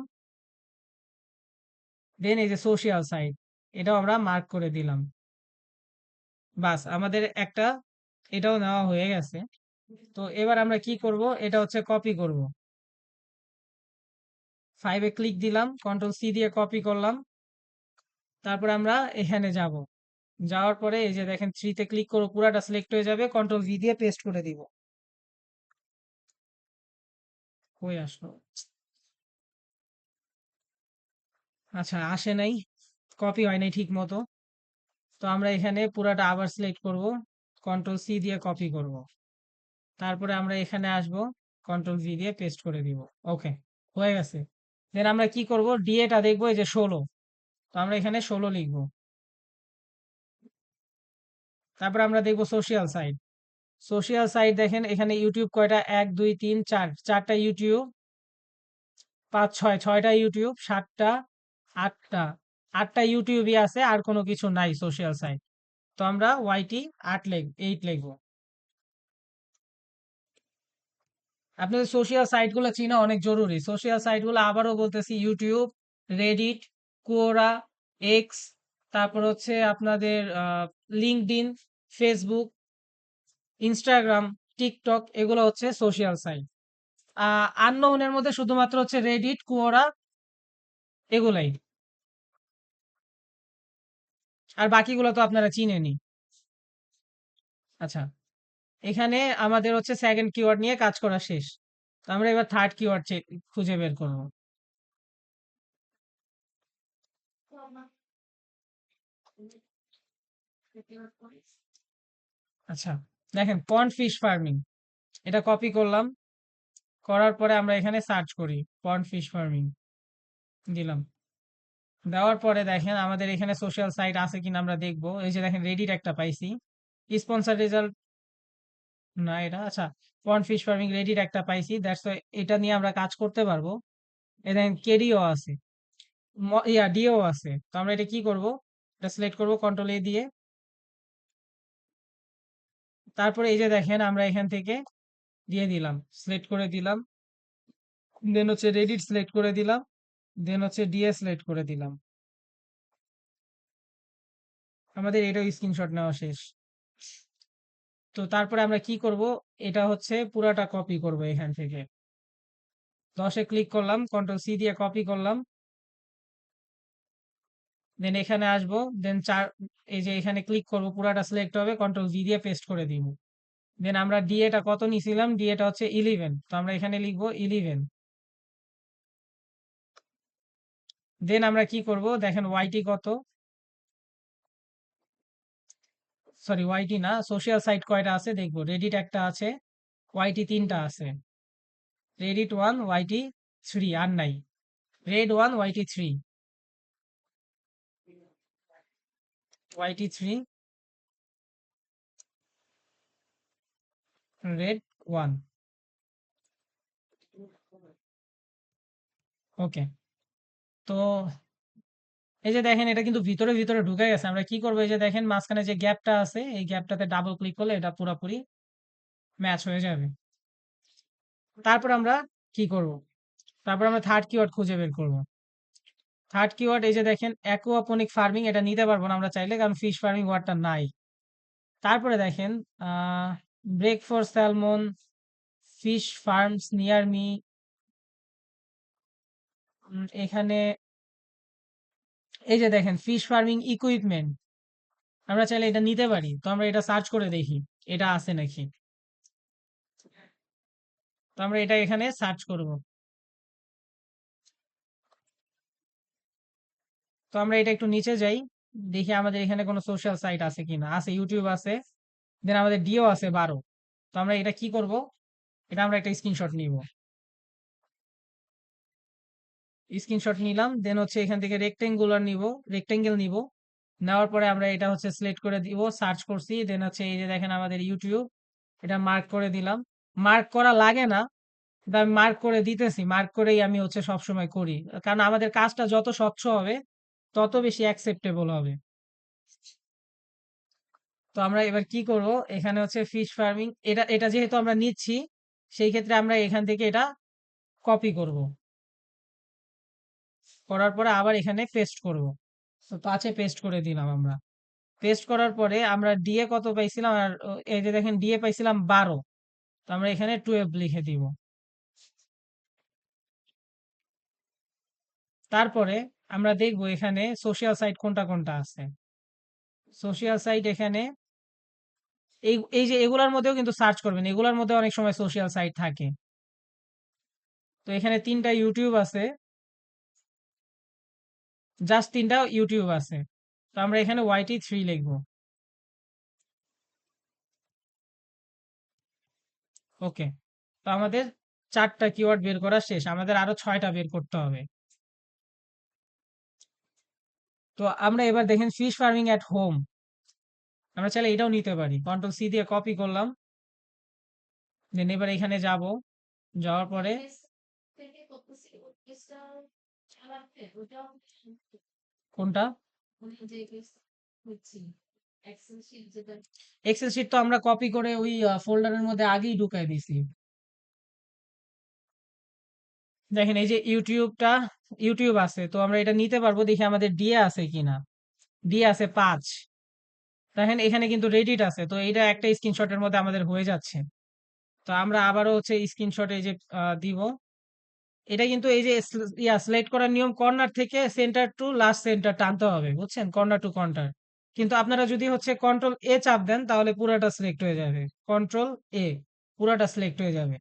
দেন এই যে সোশ্যাল সাইট এটাও আমরা মার্ক করে দিলাম। বাস আমাদের একটা এটাও নেওয়া হয়ে গেছে। তো এবার আমরা কি করব, এটা হচ্ছে কপি করব। 5 ক্লিক দিলাম, কন্ট্রোল C দিয়ে কপি করলাম। তারপর আমরা এখানে যাব, যাওয়ার পরে এই যে দেখেন 3 তে ক্লিক করব, পুরাটা সিলেক্ট হয়ে যাবে, কন্ট্রোল V দিয়ে পেস্ট করে দিব। কই আসলো, আচ্ছা আসে নাই, কপি হয় নাই ঠিক মতো। তো আমরা এখানে পুরাটা আবার সিলেক্ট করব, কন্ট্রোল C দিয়ে কপি করব। তারপরে আমরা এখানে আসব, কন্ট্রোল V দিয়ে পেস্ট করে দিব। ওকে, হয়ে গেছে। দেন আমরা কি করব, ডিএটা দেখবো এই যে 16, তো আমরা এখানে 16 লিখব। তারপর আমরা দেখবো সোশ্যাল সাইট। সোশ্যাল সাইট দেখেন এখানে ইউটিউব কয়টা, 1 2 3 4, 4টা ইউটিউব, 5 6, 6টা ইউটিউব, 7টা, 8টা, 8টা ইউটিউবই আছে, আর কোনো কিছু নাই সোশ্যাল সাইট। তো আমরা ওয়াইটি 8 লিখবো। আপনাদের সোশ্যাল সাইটগুলো চেনা অনেক জরুরি। সোশ্যাল সাইটগুলো আবারও বলতেছি, ইউটিউব, রেডিট, কোরা, এক্স, তারপর হচ্ছে আপনাদের লিঙ্কডইন, ফেসবুক, ইনস্টাগ্রাম, টিকটক, এগুলো হচ্ছে সোশ্যাল সাইট। আননোনের মধ্যে শুধুমাত্র হচ্ছে রেডিট, কোরা, এগুলাই। আর বাকিগুলো তো আপনারা চিনেনই। আচ্ছা, এখানে আমাদের হচ্ছে সেকেন্ড কিওয়ার্ড নিয়ে কাজ করা শেষ। তো আমরা এবার থার্ড কিওয়ার্ড খুঁজে বের করব। আচ্ছা, দেখেন পন্ড ফিশ ফার্মিং, এটা কপি করলাম, করার পরে আমরা এখানে সার্চ করি পন্ড ফিশ ফার্মিং, দিলাম। দেওয়ার পরে দেখেন আমাদের এখানে সোশ্যাল সাইট আছে কিনা আমরা দেখবো। এই যে দেখেন রেডিট একটা পাইছি, স্পন্সর রেজাল্ট না এটা, আচ্ছা পন্ড ফিশ ফার্মিং রেডিট একটা পাইছি, দ্যাটস এটা নিয়ে আমরা কাজ করতে পারবো। এই দেখেন কেডিও আছে, ডিও আছে। তো আমরা এটা কি করব, এটা সিলেক্ট করব কন্ট্রোল A দিয়ে। তারপরে এই যে দেখেন আমরা এখান থেকে দিয়ে দিলাম, সিলেক্ট করে দিলাম, দেন হচ্ছে রেডিট সিলেক্ট করে দিলাম, দেন হচ্ছে ডিএ সিলেক্ট করে দিলাম। আমাদের এটাও স্ক্রিনশট নেওয়া শেষ। তো তারপরে আমরা কি করব, এটা হচ্ছে পুরাটা কপি করব এখান থেকে। 10-এ ক্লিক করলাম, কন্ট্রোল সি দিয়ে কপি করলাম, দেন এখানে আসবো, দেন এই যে এখানে ক্লিক করব, পুরাটা সিলেক্ট হবে, কন্ট্রোল ভি দিয়ে পেস্ট করে দিব। দেন আমরা ডিএটা কত নিছিলাম, ডিএটা হচ্ছে 11, তো আমরা এখানে লিখবো 11। দেন আমরা কি করব, দেখেন ওয়াইটি কত, সরি ওয়াইটি না, সোশ্যাল সাইট কয়টা আছে দেখবো। রেডিট একটা আছে, ওয়াইটি 3টা আছে, রেডিট 1, ওয়াইটি 3, আর নাই, রেড 1, ওয়াইটি 3, ওয়াইটি 3, রেড 1। ওকে, তো এই যে দেখেন এটা কিন্তু ভিতরে ভিতরে ঢুকে গেছে। আমরা কি করবো, এই যে দেখেন মাঝখানে যে গ্যাপটা আছে, এই গ্যাপটাতে ডাবল ক্লিক করলে এটা পুরোপুরি ম্যাচ হয়ে যাবে। তারপর আমরা কি করব, তারপর আমরা থার্ড কিওয়ার্ড খুঁজে বের করব। থার্ড কিওয়ার্ড এই যে দেখেন অ্যাকুয়াপনিক ফার্মিং, এটা নিতে পারবো না আমরা চাইলে, কারণ ফিশ ফার্মিং ওয়ার্ডটা নাই। তারপরে দেখেন break for salmon, fish farms near me, এখানে এই যে দেখেন ফিশ ফার্মিং ইকুইপমেন্ট, আমরা চাইলে এটা নিতে পারি। তো আমরা এটা সার্চ করে দেখি এটা আছে নাকি। তো আমরা এটা এখানে সার্চ করব। তো আমরা এটা একটু নিচে যাই, দেখি আমাদের এখানে কোনো সোশ্যাল সাইট আছে কিনা। আছে, ইউটিউব আছে, দেন আমাদের ডিও আছে 12। তো আমরা এটা কি করব, এটা আমরা একটা স্ক্রিনশট নিব, স্ক্রিনশট নিলাম, দেন হচ্ছে এখান থেকে রেক্টেঙ্গুলার নিব, রেক্টেঙ্গেল নিব, নেওয়ার পরে আমরা এটা হচ্ছে সিলেক্ট করে দিব, সার্চ করছি, দেন হচ্ছে এই যে দেখেন আমাদের ইউটিউব, এটা মার্ক করে দিলাম। মার্ক করা লাগে না, কিন্তু আমি মার্ক করে দিতেছি, মার্ক করেই আমি হচ্ছে সবসময় করি, কারণ আমাদের কাজটা যত স্বচ্ছ হবে তত বেশি অ্যাকসেপ্টেবল হবে। তো আমরা এবার কি করব, এখানে হচ্ছে ফিশ ফার্মিং, এটা এটা যেহেতু আমরা নিচ্ছি, সেই ক্ষেত্রে আমরা এখান থেকে এটা কপি করব, করার পরে আবার এখানে পেস্ট করব। তো 5-এ পেস্ট করে দিলাম আমরা। পেস্ট করার পরে আমরা ডিএ কত পাইছিলাম, আর এই যে দেখেন ডিএ পাইছিলাম 12, তো আমরা এখানে 12 লিখে দিব। তারপরে আমরা দেখব এখানে সোশ্যাল সাইট কোনটা কোনটা আছে। সোশ্যাল সাইট এখানে এই এই যে এগুলার মধ্যেও কিন্তু সার্চ করবেন, এগুলার মধ্যে অনেক সময় সোশ্যাল সাইট থাকে। তো এখানে 3টা ইউটিউব আছে, জাস্ট 3টা ইউটিউব আছে। তো আমরা এখানে ওয়াইটি 3 লিখবো। ওকে, তো আমাদের 4টা কিওয়ার্ড বের করা শেষ, আমাদের আরো 6টা বের করতে হবে। তো আমরা এবার দেখেন ফিশ ফার্মিং এট হোম, আমরা চাইলে এটাও নিতে পারি, কন্ট্রোল সি দিয়ে কপি করলাম, দেন এবার এখানে যাব, যাওয়ার পরে কোনটা, এক্সেল শিট তো আমরা কপি করে ওই ফোল্ডারের মধ্যে আগেই ঢুকাই দিছি। দেখেন এই যে ইউটিউব আছে, তো আমরা এটা নিতে পারবো, দেখি আমাদের ডিএ আছে কিনা। ডিএ আছে 5। দেখেন এখানে কিন্তু রেডিট আছে, তো এটা একটা স্ক্রিনশটের মধ্যে আমাদের হয়ে যাচ্ছে। তো আমরা আবারও হচ্ছে স্ক্রিনশট এই যে দিব। এটা কিন্তু এই যে সিলেক্ট করার নিয়ম, কর্নার থেকে সেন্টার টু লাস্ট সেন্টার টানতে হবে, বুঝছেন, কর্নার টু কর্নার। কিন্তু আপনারা যদি হচ্ছে কন্ট্রোল এ চাপ দেন তাহলে পুরাটা সিলেক্ট হয়ে যাবে, কন্ট্রোল এ, পুরাটা সিলেক্ট হয়ে যাবে।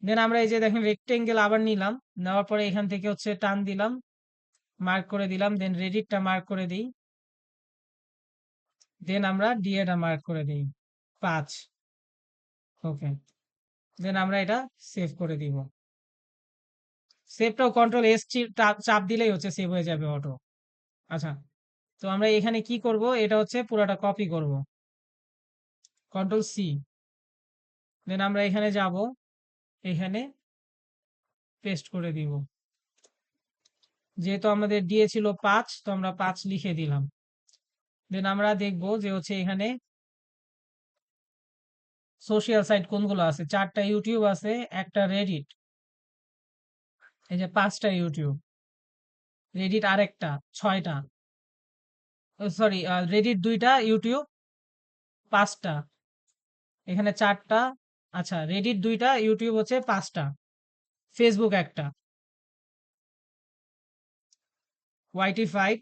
দেন আমরা এই যে দেখেন রেক্টেঙ্গেল আবার নিলাম, নেওয়ার পরে এখান থেকে হচ্ছে টান দিলাম, মার্ক করে দিলাম, দেন রেডিটটা মার্ক করে দিই, দেন আমরা ডিএটা মার্ক করে দিই 5। ওকে, দেন আমরা এটা সেভ করে দিব। সেভটাও কন্ট্রোল এস চাপ দিলেই হচ্ছে সেভ হয়ে যাবে অটো। আচ্ছা, তো আমরা এখানে কি করব, এটা হচ্ছে পুরাটা কপি করব, কন্ট্রোল সি, দেন আমরা এখানে যাব, এখানে পেস্ট করে দিব। যেহেতু আমাদের দিয়েছিল 5, তো আমরা 5 লিখে দিলাম। দেন আমরা দেখব যে হচ্ছে এখানে সোশ্যাল সাইট কোনগুলো আছে। 4টা ইউটিউব আছে, একটা রেডিট, এই যে 5টা ইউটিউব, রেডিট আরেকটা 6টা, সরি রেডিট 2টা, ইউটিউব 5টা, এখানে 4টা। আচ্ছা, রেডিট 2টা, ইউটিউব হচ্ছে 5টা। ফেসবুক একটা, ওয়াইটি 5,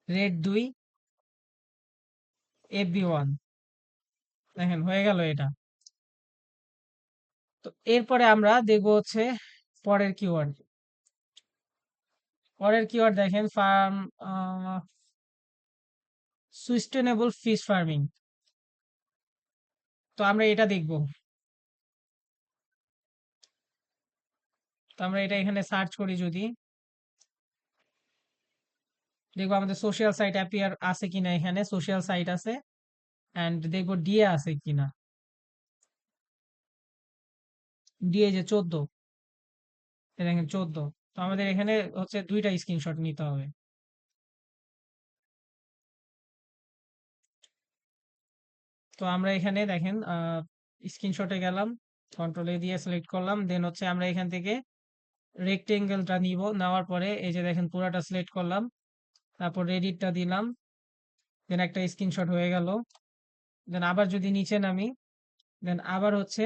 রেড 2, এফবি 1। দেখেন হয়ে গেল এটা। তো এরপরে আমরা দেখবো হচ্ছে পরের কিওয়ার্ড। পরের কিওয়ার্ড দেখেন ফার্ম, সুস্টেনেবল ফিশ ফার্মিং। তো আমরা এটা দেখব। তো আমরা এটা এখানে সার্চ করি যদি, দেখবো আমাদের সোশ্যাল সাইট অ্যাপিয়ার আছে কিনা, এখানে সোশ্যাল সাইট আছে, অ্যান্ড দেখবো ডিএ আছে কিনা। ডিএ যে 14, দেখেন 14। তো আমাদের এখানে হচ্ছে 2টা স্ক্রিনশট নিতে হবে। তো আমরা এখানে দেখেন স্ক্রিনশটে গেলাম, কন্ট্রোল এ দিয়ে সিলেক্ট করলাম, দেন হচ্ছে আমরা এখান থেকে রেক্টেঙ্গেলটা নিব, নেওয়ার পরে এই যে দেখেন পুরাটা সিলেক্ট করলাম, তারপর রেডিটটা দিলাম, দেন একটা স্ক্রিনশট হয়ে গেল। দেন আবার যদি নিচে নামি, দেন আবার হচ্ছে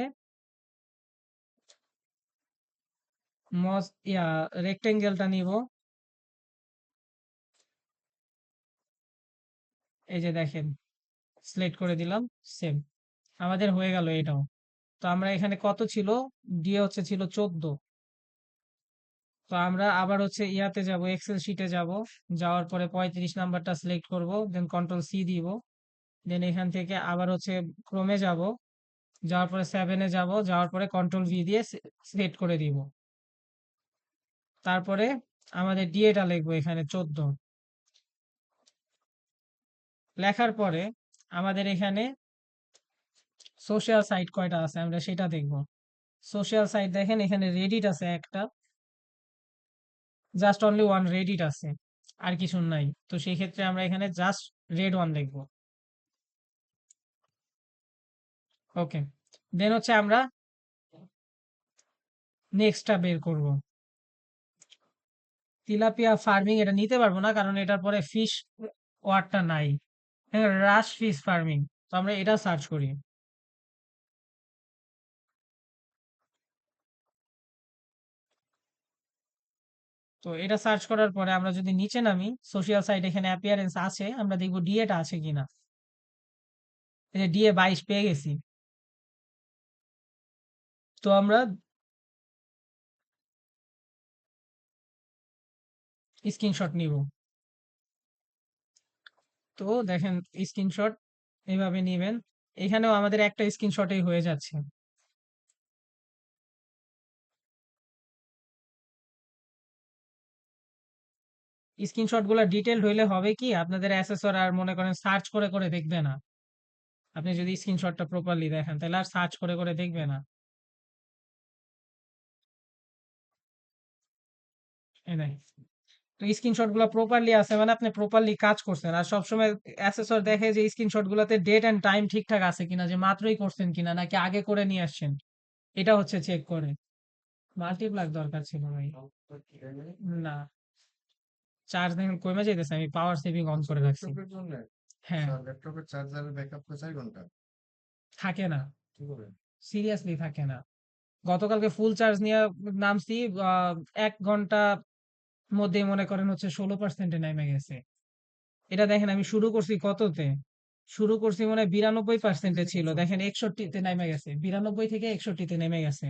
রেক্টেঙ্গেলটা নিব, এই যে দেখেন সিলেক্ট করে দিলাম, সেম আমাদের হয়ে গেল এটাও। তো আমরা এখানে কত ছিল, দিয়ে হচ্ছে ছিল 14। তো আমরা আবার হচ্ছে ইয়াতে যাব, এক্সেল শিটে যাব, যাওয়ার পরে 35 নাম্বারটা সিলেক্ট করব, দেন কন্ট্রোল সি দিব, দেন এখান থেকে আবার হচ্ছে ক্রোমে যাব, যাওয়ার পরে 7-এ যাব, যাওয়ার পরে কন্ট্রোল ভি দিয়ে সেট করে দিব। তারপরে আমাদের ডিএটা লিখবো এখানে 14। লেখার পরে আমাদের এখানে সোশ্যাল সাইট কয়টা আছে আমরা সেটা দেখব। সোশ্যাল সাইট দেখেন এখানে রেডিট আছে একটা, জাস্ট অনলি ওয়ান রেডিট আছে, আর কিছু নাই। তো সেই ক্ষেত্রে আমরা এখানে জাস্ট রেড ওয়ান দেখব। ওকে, দেন হচ্ছে আমরা নেক্সটটা বের করব। তিলাপিয়া ফার্মিং এটা নিতে পারবো না, কারণ এটার পরে ফিশ ওয়ার্ডটা নাই। রাশ ফিশ ফার্মিং, তো আমরা এটা সার্চ করি। তো এটা সার্চ করার পরে আমরা যদি নিচে নামি, সোশ্যাল সাইট এখানে অ্যাপিয়ারেন্স আছে, আমরা দেখবো ডিএটা আছে কিনা। এই যে ডিএ 22 পেয়ে গেছি। তো আমরা স্ক্রিনশট নিব। তো দেখেন স্ক্রিনশট এইভাবে নিবেন, এখানেও আমাদের একটা স্ক্রিনশটেই হয়ে যাচ্ছে। স্ক্রিনশট গুলো ডিটেলড হইলে হবে কি, আপনাদের অ্যাসেসর আর মনে করেন সার্চ করে করে দেখবে না। আপনি যদি স্ক্রিনশটটা প্রপারলি দেখেন তাহলে আর সার্চ করে করে দেখবে না। এই নাই, তো স্ক্রিনশট গুলো প্রপারলি আছে মানে আপনি প্রপারলি কাজ করছেন। আর সবসময় অ্যাসেসর দেখে যে স্ক্রিনশট গুলোতে ডেট এন্ড টাইম ঠিকঠাক আছে কিনা, যে মাত্রই করছেন কিনা নাকি আগে করে নিয়ে আসছেন, এটা হচ্ছে চেক করে। মাল্টিপ্লাগ দরকার ছিল ভাই, না চার্জ দেখেন কমে যাইতেছে, আমি পাওয়ার সেভিং অন করে রাখছি। ল্যাপটপের জন্য হ্যাঁ, ল্যাপটপের চার্জারের ব্যাকআপ তো 4 ঘন্টা। থাকে না, কি করে? সিরিয়াসলি থাকে না। গতকালকে ফুল চার্জ নিয়ে নামছি, 1 ঘন্টা মধ্যেই মনে করেন হচ্ছে 16%-এ নেমে গেছে। এটা দেখেন আমি শুরু করছি কততে, শুরু করছি মনে হয় 92%-এ ছিল, দেখেন 61-তে নেমে গেছে, 92 থেকে 61-তে নেমে গেছে।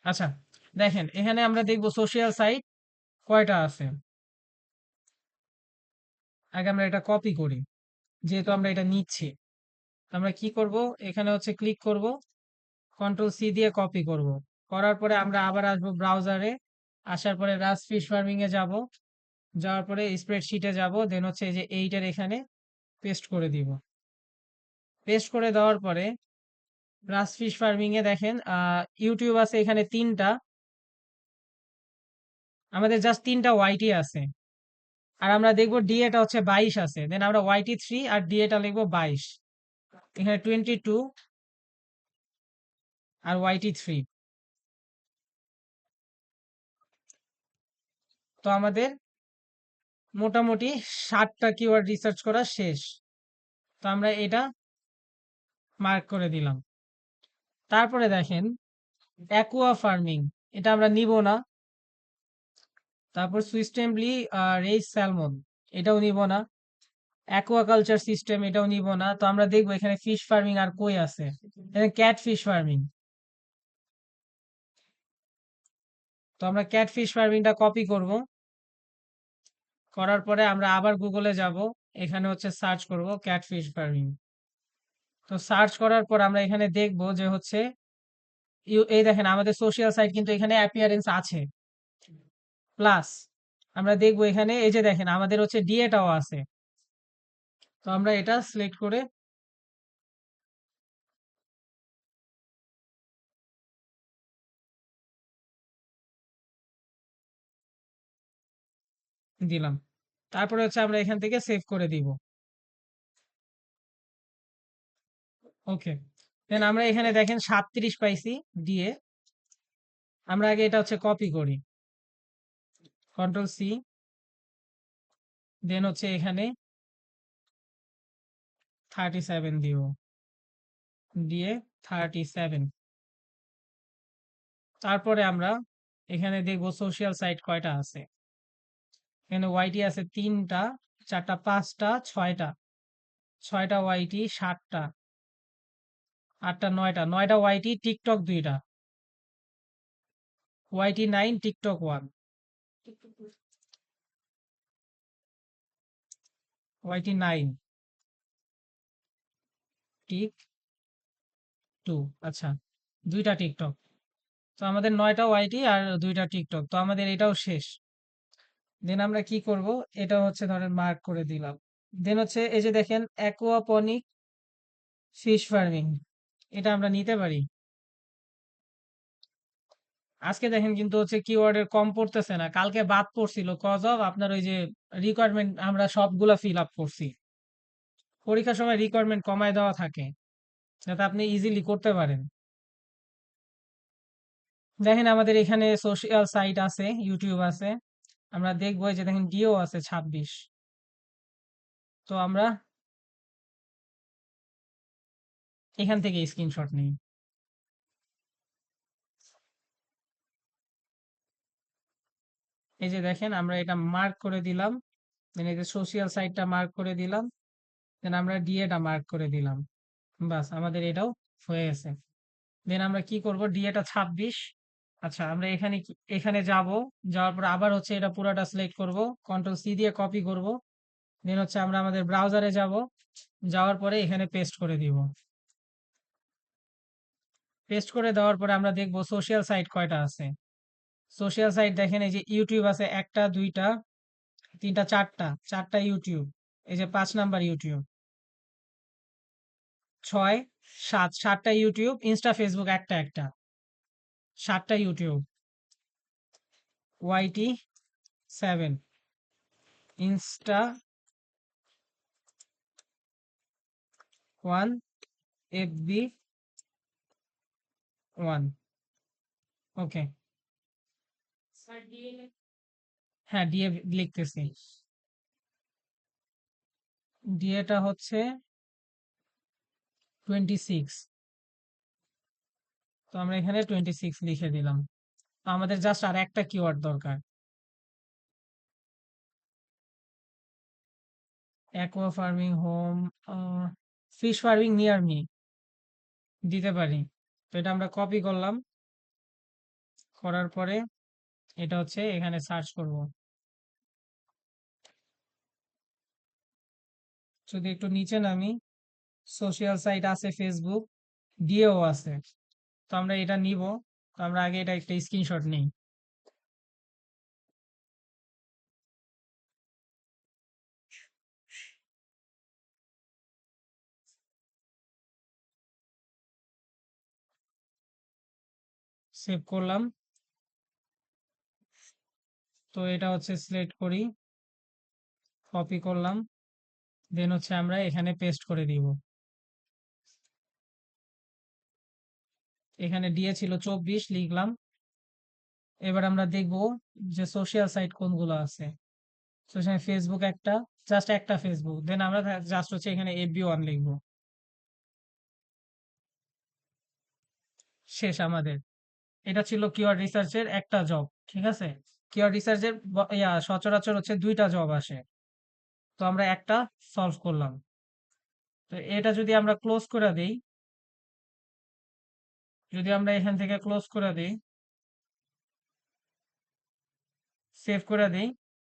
আচ্ছা, দেখেন এখানে আমরা দেখবো সোশ্যাল সাইট কয়টা আছে। আগে আমরা এটা কপি করি, যেহেতু আমরা এটা নিচ্ছি। আমরা কি করব, এখানে হচ্ছে ক্লিক করব, কন্ট্রোল সি দিয়ে কপি করব। করার পরে আমরা আবার আসবো ব্রাউজারে, আসার পরে রাজ ফিশ ফার্মিং এ যাব, যাওয়ার পরে স্প্রেডশিটে যাব, দেন হচ্ছে এই যে এইটার এখানে পেস্ট করে দিব। পেস্ট করে দেওয়ার পরে রাজ ফিশ ফার্মিং এ দেখেন ইউটিউব আছে এখানে 3টা, আমাদের জাস্ট 3টা ওয়াইটি আছে। আর আমরা দেখবো ডিএটা হচ্ছে 22 আছে, দেন আমরা ওয়াইটি 3 আর ডিএটা লিখবো 22, এখানে 22 আর ওয়াইটি 3। তো আমাদের মোটামুটি 60টা কিওয়ার্ড রিসার্চ করা শেষ। তো আমরা এটা মার্ক করে দিলাম। তারপরে দেখেন অ্যাকুয়া ফার্মিং, এটা আমরা নিব না। তারপর সুইস্টেমলি রেইস স্যালমন, এটাও নিব না। অ্যাকুয়াকালচার সিস্টেম, এটাও নিব না। তো আমরা দেখবো এখানে ফিশ ফার্মিং আর কই আছে। এখানে ক্যাট ফিশ ফার্মিং, তো আমরা ক্যাট ফিশ ফার্মিংটা কপি করব। করার পরে আমরা আবার গুগলে যাব, এখানে হচ্ছে সার্চ করব ক্যাট ফিশ ফার্মিং। তো সার্চ করার পর আমরা এখানে দেখব যে হচ্ছে এই দেখেন আমাদের সোশ্যাল সাইট কিন্তু এখানে অ্যাপিয়ারেন্স আছে। প্লাস আমরা দেখব এখানে এই যে দেখেন আমাদের হচ্ছে ডিএটাও আছে। তো আমরা এটা সিলেক্ট করে দিলাম। তারপরে হচ্ছে আমরা এখান থেকে সেভ করে দিব। ওকে, দেন আমরা এখানে দেখেন 37 পাইছি দিয়ে। আমরা আগে এটা হচ্ছে কপি করি, কন্ট্রোল সি, দেন হচ্ছে এখানে 37 দিব, দিয়ে 37। তারপরে আমরা এখানে দেখব সোশ্যাল সাইট কয়টা আছে। এখানে ওয়াইটি আছে 3টা, 4টা, 5টা, 6টা। 6টা ওয়াইটি, 7টা, 8টা, 9টা। 9টা ওয়াইটি, টিকটক 2টা, ওয়াইটি 9, টিকটক 1, ওয়াইটি 9, টিক 2। আচ্ছা, 2টা টিকটক। তো আমাদের 9টা ওয়াইটি আর 2টা টিকটক, তো আমাদের এটাও শেষ। দেন আমরা কি করব, এটা হচ্ছে ধরেন মার্ক করে দিলাম। দেন হচ্ছে এই যে দেখেন অ্যাকুয়াপনিক ফিশ ফার্মিং, এটা আমরা নিতে পারি। আজকে দেখেন কিন্তু হচ্ছে কিওয়ার্ডের কম পড়তেছে না, কালকে বাদ পড়ছিল কজ অফ আপনার ওই যে রিকোয়ারমেন্ট আমরা সবগুলা ফিল আপ করছি। পরীক্ষার সময় রিকোয়ারমেন্ট কমায় দেওয়া থাকে যাতে আপনি ইজিলি করতে পারেন। দেখেন আমাদের এখানে সোশ্যাল সাইট আছে, ইউটিউব আছে। আমরা দেখবো এই যে দেখেন ডিও আছে 26। তো আমরা এখান থেকে স্ক্রিনশট নিই। এই যে দেখেন আমরা এটা মার্ক করে দিলাম, দেন এই যে সোশ্যাল সাইটটা মার্ক করে দিলাম, দেন আমরা ডিএটা মার্ক করে দিলাম। বাস আমাদের এটাও হয়ে গেছে। দেন আমরা কি করব, ডিএটা 26। আচ্ছা, আমরা এখানে এখানে যাব, যাওয়ার পর আবার হচ্ছে এটা পুরোটা সিলেক্ট করব, কন্ট্রোল সি দিয়ে কপি করব। দেন হচ্ছে আমরা আমাদের ব্রাউজারে যাব, যাওয়ার পরে এখানে পেস্ট করে দিব। পেস্ট করে দেওয়ার পরে আমরা দেখব সোশ্যাল সাইট কয়টা আছে। সোশ্যাল সাইট দেখেন এই যে ইউটিউব আছে 1টা, 2টা, 3টা, 4টা। 4টা ইউটিউব। এই যে 5 নাম্বার ইউটিউব, 6, 7, 7টা ইউটিউব। ইনস্টা, ফেসবুক একটা একটা, 7টা YouTube. YT 7, insta 1, FB 1। Okay, হ্যাঁ ডিএ লিখতেছি। ডিএটা হচ্ছে 26। তো আমরা এখানে 26 লিখে দিলাম। তো আমাদের জাস্ট আর একটা কিওয়ার্ড দরকার। Aqua farming, home, fish farming near me দিতে পারি। তো এটা আমরা কপি করলাম, করার পরে এটা হচ্ছে এখানে সার্চ করব। যদি একটু নিচে নামি, সোশ্যাল সাইট আছে ফেসবুক, ডিএও আছে। তো আমরা এটা নিব। তো আমরা আগে এটা একটা স্ক্রিনশট নিই। সেভ করলাম। তো এটা হচ্ছে সিলেক্ট করি, কপি করলাম, দেন হচ্ছে আমরা এখানে পেস্ট করে দিব। এখানে ডিএ ছিল 24, লিখলাম। এবার আমরা দেখব যে সোশ্যাল সাইট কোনগুলো আছে। সোশ্যাল ফেসবুক একটা, জাস্ট একটা ফেসবুক, দেন আমরা জাস্ট হচ্ছে এখানে FB1 লিখবো, শেষ আমাদের। এটা ছিল কিওয়ার্ড রিসার্চের একটা জব, ঠিক আছে। কিওয়ার্ড রিসার্চের সচরাচর হচ্ছে দুইটা জব আসে, তো আমরা একটা সলভ করলাম। তো এটা যদি আমরা ক্লোজ করে দিই, যদি আমরা এখান থেকে ক্লোজ করে দিই, সেভ করে দিই,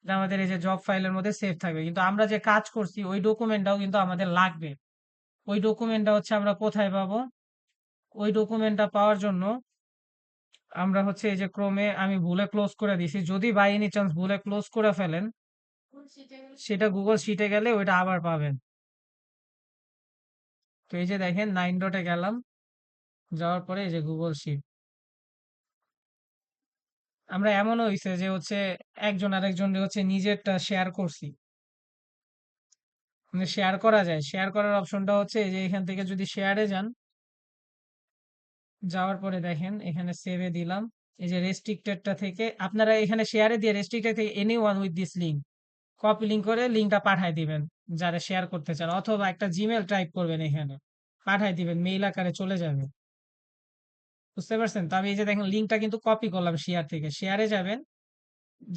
এটা আমাদের এই যে জব ফাইলের মধ্যে সেভ থাকবে, কিন্তু আমরা যে কাজ করছি ওই ডকুমেন্টটাও কিন্তু আমাদের লাগবে। ওই ডকুমেন্টটা হচ্ছে আমরা কোথায় পাবো? ওই ডকুমেন্টটা পাওয়ার জন্য আমরা হচ্ছে এই যে ক্রোমে আমি ভুলে ক্লোজ করে দিছি, যদি বাই এনি চান্স ভুলে ক্লোজ করে ফেলেন, সেটা গুগল শিটে গেলে ওইটা আবার পাবেন। তো এই যে দেখেন 9 ডটে গেলাম, যাওয়ার পরে এই যে গুগল শিট। আমরা এমনও হয়েছে যে হচ্ছে একজন আরেকজন হচ্ছে নিজেরটা শেয়ার করছি, মানে শেয়ার করা যায়। শেয়ার করার অপশনটা হচ্ছে এই যে এখান থেকে যদি শেয়ারে যান, যাওয়ার পরে দেখেন এখানে সেভে দিলাম, এই যে রেস্ট্রিক্টেডটা থেকে আপনারা এখানে শেয়ারে দিয়ে রেস্ট্রিক্টেড থেকে any one with this link copy link করে লিঙ্কটা পাঠায় দিবেন যারা শেয়ার করতে চান, অথবা একটা জিমেল টাইপ করবেন, এখানে পাঠায় দিবেন, মেইল আকারে চলে যাবে। বুঝতে পারছেন? তো আমি এই যে দেখেন লিঙ্কটা কিন্তু কপি করলাম শেয়ার থেকে, শেয়ারে যাবেন,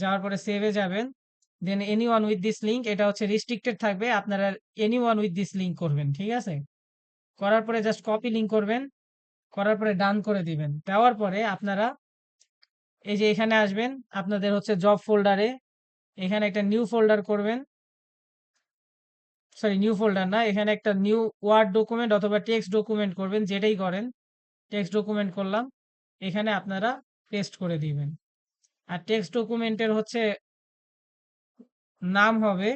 যাওয়ার পরে সেভে যাবেন, than any one with this link, এটা হচ্ছে রেস্ট্রিক্টেড থাকবে, আপনারা any one with this link করবেন, ঠিক আছে। করার পরে জাস্ট কপি লিঙ্ক করবেন, করার পরে ডান করে দিবেন। দেওয়ার পরে আপনারা এই যে এখানে আসবেন, আপনাদের হচ্ছে জব ফোল্ডারে এখানে একটা নিউ ফোল্ডার করবেন, সরি নিউ ফোল্ডার না, এখানে একটা নিউ ওয়ার্ড ডকুমেন্ট অথবা টেক্সট ডকুমেন্ট করবেন, যেটাই করেন। টেক্সট ডকুমেন্ট করলাম, এখানে আপনারা পেস্ট করে দিবেন। আর টেক্সট ডকুমেন্টের হচ্ছে নাম হবে,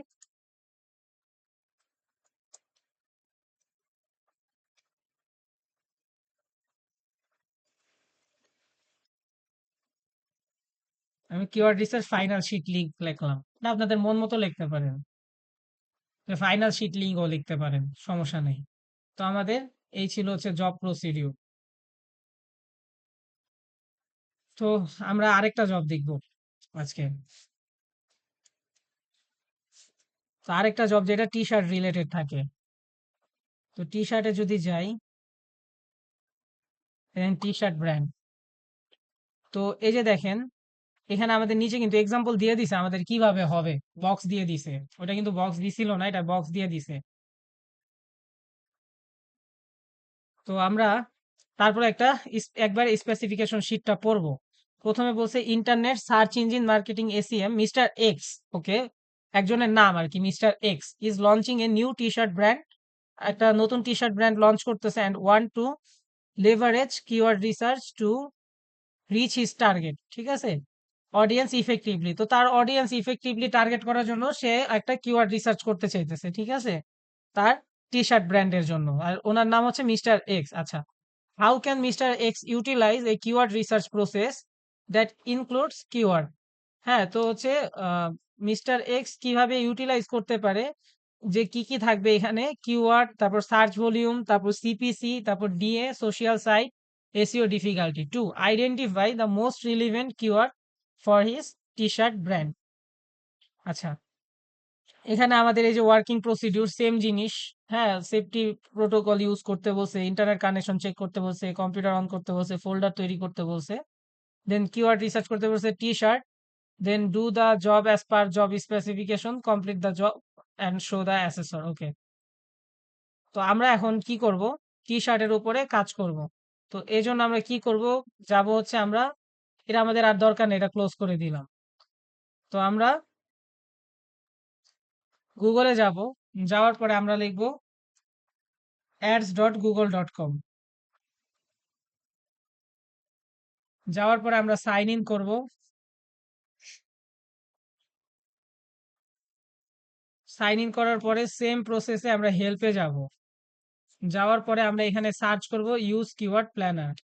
আমি keyword research final sheet link লিখলাম, না আপনাদের মন মতো লিখতে পারেন, ফাইনাল শিট লিঙ্কও লিখতে পারেন, সমস্যা নেই। তো আমাদের এই ছিল হচ্ছে জব প্রসিডিউর। তো আমরা আরেকটা জব দেখব আজকে। তো আরেকটা জব যেটা টি শার্ট রিলেটেড থাকে, তো টি শার্টে যদি যাই, টি শার্ট ব্র্যান্ড, তো এই যে দেখেন এখানে আমাদের নিচে কিন্তু এক্সাম্পল দিয়ে দিছে আমাদের কিভাবে হবে, বক্স দিয়ে দিছে। ওটা কিন্তু বক্স দিছিল না, এটা বক্স দিয়ে দিছে। তো আমরা তারপরে একবার স্পেসিফিকেশন শিটটা পড়বো। প্রথমে বলছে internet search engine marketing SEM mister X, okay, একজনের নাম আর কি, mister X is launching a new T shirt brand, একটা নতুন টি শার্ট ব্র্যান্ড লঞ্চ করতেছে, and want to leverage keyword research to reach his target, ঠিক আছে, audience effectively. তো তার অডিয়েন্স ইফেক্টিভলি টার্গেট করার জন্য সে একটা কিওয়ার্ড রিসার্চ করতে চাইতেছে, ঠিক আছে, তার টি শার্ট ব্র্যান্ডের জন্য, আর ওনার নাম হচ্ছে মিস্টার এক্স। আচ্ছা, how can mister X utilize a keyword research process that includes keyword, হ্যাঁ, তো হচ্ছে মিস্টার এক্স কিভাবে ইউটিলাইজ করতে পারে, যে কি কি থাকবে এখানে, কিওয়ার্ড, তারপর সার্চ ভলিউম, তারপর সিপিসি, তারপর DA, social site, SEO difficulty to identify the most relevant keyword for his T shirt brand. আচ্ছা, এখানে আমাদের এই যে ওয়ার্কিং প্রসিডিউর সেম জিনিস, হ্যাঁ, সেফটি প্রোটোকল ইউজ করতে বলছে, ইন্টারনেট কানেকশন চেক করতে বলছে, কম্পিউটার অন করতে বলছে, ফোল্ডার তৈরি করতে বলছে, দেন কিওয়ার্ড রিসার্চ করতে বলছে T shirt, then do the job as per job specification, complete the job and show the assessor, okay. তো আমরা এখন কি করব, টি শার্টের উপরে কাজ করব। তো এই জন্য আমরা কি করব, যাব হচ্ছে আমরা, এটা আমাদের আর দরকার নেই, এটা ক্লোজ করে দিলাম। তো আমরা গুগলে যাব, যাওয়ার পরে আমরা লিখব ads.google.com, যাওয়ার পরে আমরা সাইন ইন করব। সাইন ইন করার পরে সেম প্রসেসে আমরা হেল্পে যাব, যাওয়ার পরে আমরা এখানে সার্চ করব ইউজ কিওয়ার্ড প্ল্যানার।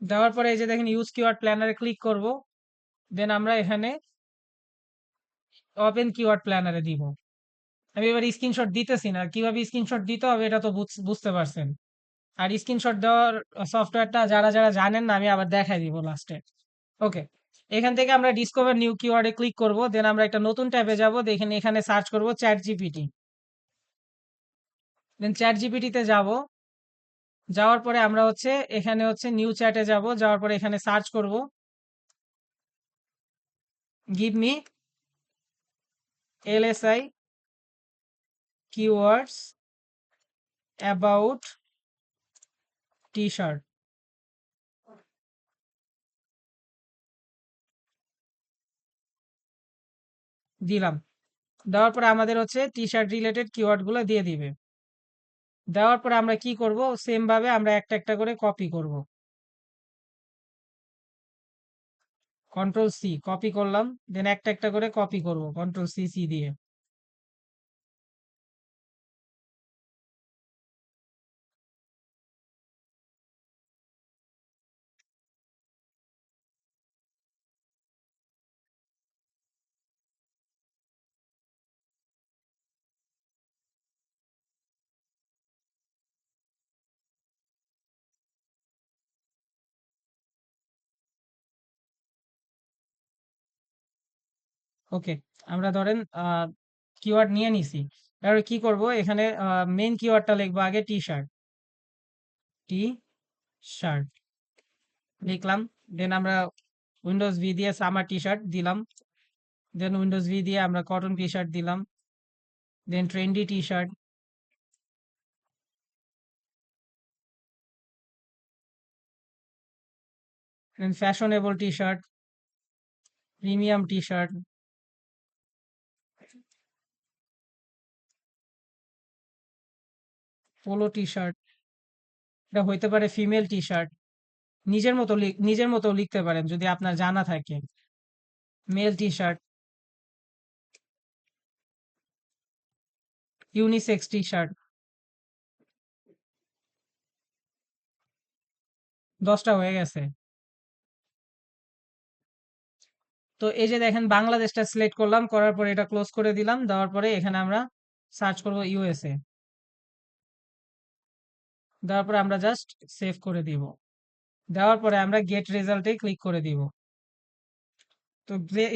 দেওয়ার পরে এই যে দেখেন ইউজ কিওয়ার্ড প্ল্যানারে ক্লিক করব, দেন আমরা এখানে ওপেন কিওয়ার্ড প্ল্যানারে দিব। আমি এবার স্ক্রিনশট দিতেছি না, কিভাবে স্ক্রিনশট দিতে হবে এটা তো বুঝতে পারছেন। আর স্ক্রিনশট দেওয়ার সফটওয়্যারটা যারা যারা জানেন না আমি আবার দেখাই দিব লাস্টে। ওকে, এখান থেকে আমরা ডিসকভার নিউ কিওয়ার্ডে ক্লিক করব, দেন আমরা একটা নতুন ট্যাবে যাব, দেখেন এখানে সার্চ করব চ্যাট জিপিটি। দেন চ্যাট জিপিটিতে যাব, যাওয়ার পরে আমরা হচ্ছে এখানে হচ্ছে নিউ চ্যাটে যাব, যাওয়ার পরে এখানে সার্চ করব give me LSI keywords about t-shirt, দিলাম। দেওয়ার পরে আমাদের হচ্ছে টি শার্ট রিলেটেড কিওয়ার্ড গুলো দিয়ে দিবে। দেওয়ার পরে আমরা কি করব, সেম ভাবে আমরা একটা একটা করে কপি করব। কন্ট্রোল সি কপি করলাম, দেন একটা একটা করে কপি করব কন্ট্রোল সি সি দিয়ে। ওকে, আমরা ধরেন কিওয়ার্ড নিয়ে নিছি। এবার কি করব, এখানে মেইন কিওয়ার্ডটা লিখবো আগে টি শার্ট, টি শার্ট লিখলাম। দেন আমরা উইন্ডোজ ভি দিয়ে সামার টি শার্ট দিলাম। দেন উইন্ডোজ ভি দিয়ে আমরা কটন টি শার্ট দিলাম। Then trendy T shirt, then fashionable T shirt, premium T shirt, polo T shirt, এটা হইতে পারে ফিমেল টি শার্ট। নিজের মতো লিখতে পারেন যদি আপনার জানা থাকে। Male T shirt, unisex T shirt, 10টা হয়ে গেছে। তো এই যে দেখেন বাংলাদেশটা সিলেক্ট করলাম, করার পরে এটা ক্লোজ করে দিলাম। দেওয়ার পরে এখানে আমরা সার্চ করব ইউএসএ। দেওয়ার পরে আমরা জাস্ট সেভ করে দিব। দেওয়ার পরে আমরা গেট রেজাল্টে ক্লিক করে দিব। তো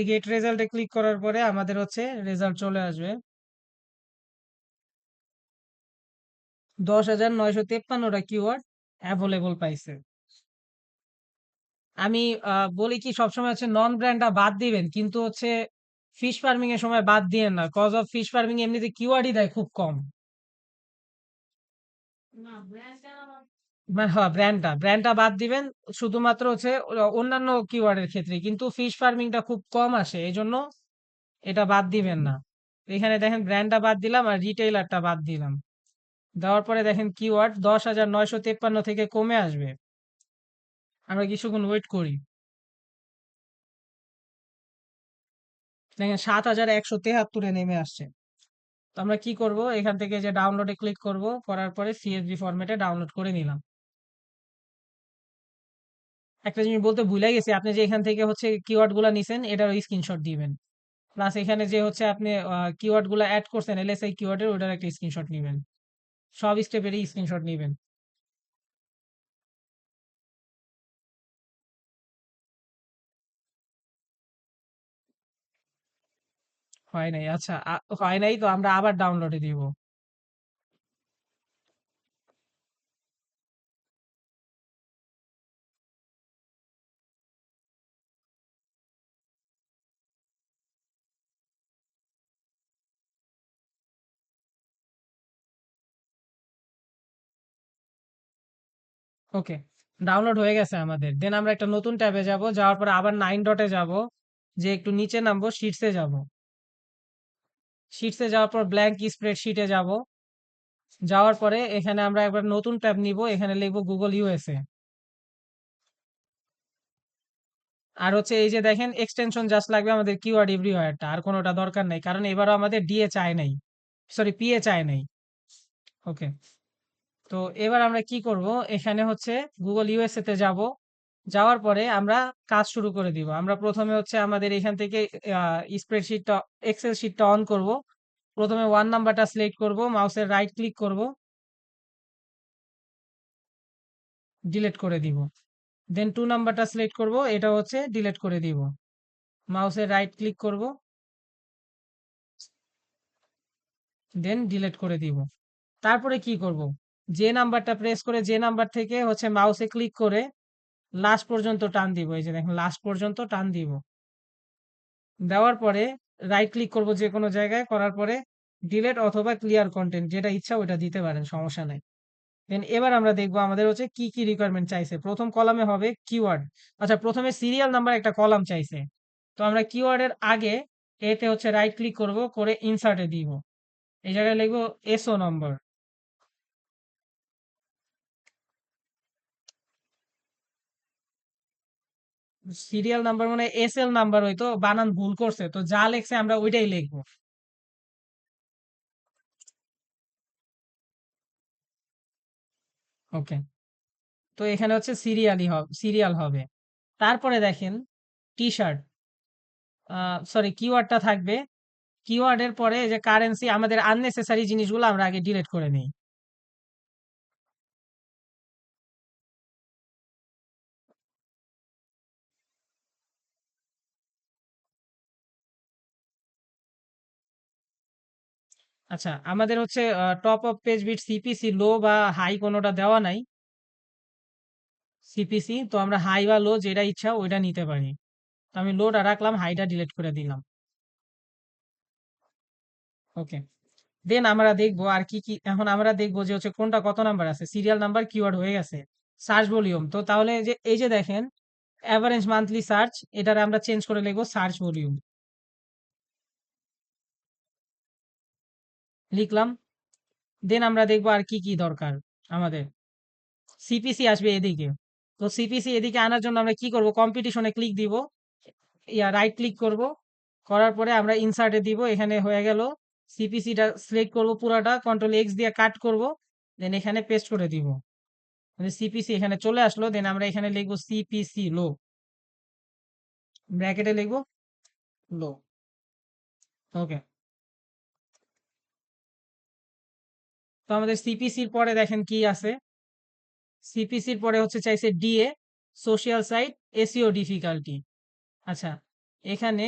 গেট রেজাল্টে ক্লিক করার পরে আমাদের হচ্ছে রেজাল্ট চলে আসবে। 10,953টা কিওয়ার্ড অ্যাভেলেবল পাইছে। আমি বলি কি সবসময় হচ্ছে নন ব্র্যান্ডটা বাদ দিবেন, কিন্তু হচ্ছে ফিশ ফার্মিং এর সময় বাদ দিয়েন না, কজ অফ ফিশ ফার্মিং এমনিতে কিওয়ার্ডই দেয় খুব কম। মানে হ্যাঁ, ব্র্যান্ডটা বাদ দিবেন শুধুমাত্র হচ্ছে অন্যান্য কিওয়ার্ডের ক্ষেত্রে, কিন্তু ফিশ ফার্মিংটা খুব কম আসে, এই জন্য এটা বাদ দিবেন না। এখানে দেখেন ব্র্যান্ডটা বাদ দিলাম আর রিটেইলারটা বাদ দিলাম। দেওয়ার পরে দেখেন কিওয়ার্ড 10,953 থেকে কমে আসবে। আমরা কিছুক্ষণ ওয়েট করি। দেখেন 7,173-এ নেমে আসছে। তো আমরা কি করব, এখান থেকে যে ডাউনলোডে ক্লিক করব, করার পরে সিএসভি ফরম্যাটে ডাউনলোড করে নিলাম। একটা জিনিস বলতে ভুলে গেছি, আপনি যে এখান থেকে হচ্ছে কিওয়ার্ড গুলা নিছেন এটার স্ক্রিনশট দিবেন। প্লাস এখানে যে হচ্ছে আপনি কিওয়ার্ড গুলা অ্যাড করছেন এলএসআই কিওয়ার্ডের, ওটার একটা স্ক্রিনশট নিবেন। সব স্টেপেরই স্ক্রিনশট নিবেন। হয় নাই, আচ্ছা হয় নাই, তো আমরা আবার ডাউনলোডে দিব। ওকে, ডাউনলোড হয়ে গেছে আমাদের। দেন আমরা একটা নতুন ট্যাবে যাব, যাওয়ার পর আবার 9 ডটে যাব, যে একটু নিচে নামবো, শিটসে যাব। শিটসে যাওয়ার পর ব্ল্যাঙ্ক স্প্রেডশিটে যাব। যাওয়ার পরে এখানে আমরা একবার নতুন ট্যাব নিব, এখানে লিখবো গুগল ইউএসএ। আর হচ্ছে এই যে দেখেন এক্সটেনশন জাস্ট লাগবে আমাদের কিওয়ার্ড এভরিওয়্যারটা, আর কোনোটা দরকার নাই, কারণ এবারও আমাদের ডিএ চায় নাই, সরি পিএ চায় নাই। ওকে, তো এবার আমরা কি করব, এখানে হচ্ছে গুগল ইউএসএ তে যাব। যাওয়ার পরে আমরা কাজ শুরু করে দিব। আমরা প্রথমে হচ্ছে আমাদের এখান থেকে স্প্রেডশিটটা, এক্সেল শিটটা অন করব। প্রথমে 1 নাম্বারটা সিলেক্ট করব, মাউসের রাইট ক্লিক করব, ডিলিট করে দিব। দেন 2 নাম্বারটা সিলেক্ট করব, এটা হচ্ছে ডিলিট করে দিব। মাউসের রাইট ক্লিক করব, দেন ডিলিট করে দিব। তারপরে কি করব? যে নাম্বারটা প্রেস করে যে নাম্বার থেকে হচ্ছে মাউসে ক্লিক করে লাস্ট পর্যন্ত টান দিব। এই যে দেখেন লাস্ট পর্যন্ত টান দিব। দেওয়ার পরে রাইট ক্লিক করব যে কোনো জায়গায়, করার পরে ডিলিট অথবা ক্লিয়ার কন্টেন্ট যেটা ইচ্ছা ওটা দিতে পারেন, সমস্যা নাই। দেন এবার আমরা দেখবো আমাদের হচ্ছে কি কি রিকোয়ারমেন্ট চাইছে। প্রথম কলামে হবে কিওয়ার্ড। আচ্ছা, প্রথমে সিরিয়াল নাম্বার একটা কলাম চাইছে। তো আমরা কিওয়ার্ডের আগে এতে হচ্ছে রাইট ক্লিক করব, করে ইনসার্টে দিব। এই জায়গায় লিখবো এসও নম্বর। সিরিয়াল নাম্বার মানে এসএল নাম্বার, হয়তো বানান ভুল করছে, তো যা লেখছে আমরা ওইটাই লিখবো। ওকে, তো এখানে হচ্ছে সিরিয়াল হবে। তারপরে দেখেন টি শার্ট, সরি কিওয়ার্ডটা থাকবে। কিওয়ার্ডের পরে এই যে কারেন্সি, আমাদের আননেসেসারি জিনিসগুলো আমরা আগে ডিলিট করে নিই। আচ্ছা, আমাদের হচ্ছে top of page bid CPC low বা হাই কোনোটা দেওয়া নাই। সিপিসি তো আমরা হাই বা লো যেটা ইচ্ছা ওইটা নিতে পারি। তো আমি লোটা রাখলাম, হাইটা ডিলিট করে দিলাম। ওকে, দেন আমরা দেখবো আর কি কি। এখন আমরা দেখবো যে হচ্ছে কোনটা কত নাম্বার আছে। সিরিয়াল নাম্বার কিওয়ার্ড হয়ে গেছে। সার্চ ভলিউম, তো তাহলে যে এই যে দেখেন অ্যাভারেজ মান্থলি সার্চ, এটারে আমরা চেঞ্জ করে লিখবো সার্চ ভলিউম। লিখলাম। দেন আমরা দেখবো আর কি কি দরকার আমাদের। সিপিসি আসবে এদিকে। তো সিপিসি এদিকে আনার জন্য আমরা কি করব? কম্পিটিশনে ক্লিক দিব, রাইট ক্লিক করব, করার পরে আমরা ইনসার্টে দিব। এখানে হয়ে গেল। সিপিসিটা সিলেক্ট করব পুরাটা, কন্ট্রোল এক্স দিয়ে কাট করব, দেন এখানে পেস্ট করে দিব। সিপিসি এখানে চলে আসলো। দেন আমরা এখানে লিখবো সিপিসি লো, ব্র্যাকেটে লিখবো লো। ওকে, তো আমাদের সিপিসির পরে দেখেন কি আছে। সিপিসির পরে হচ্ছে চাইছে DA, social site, SEO difficulty. আচ্ছা, এখানে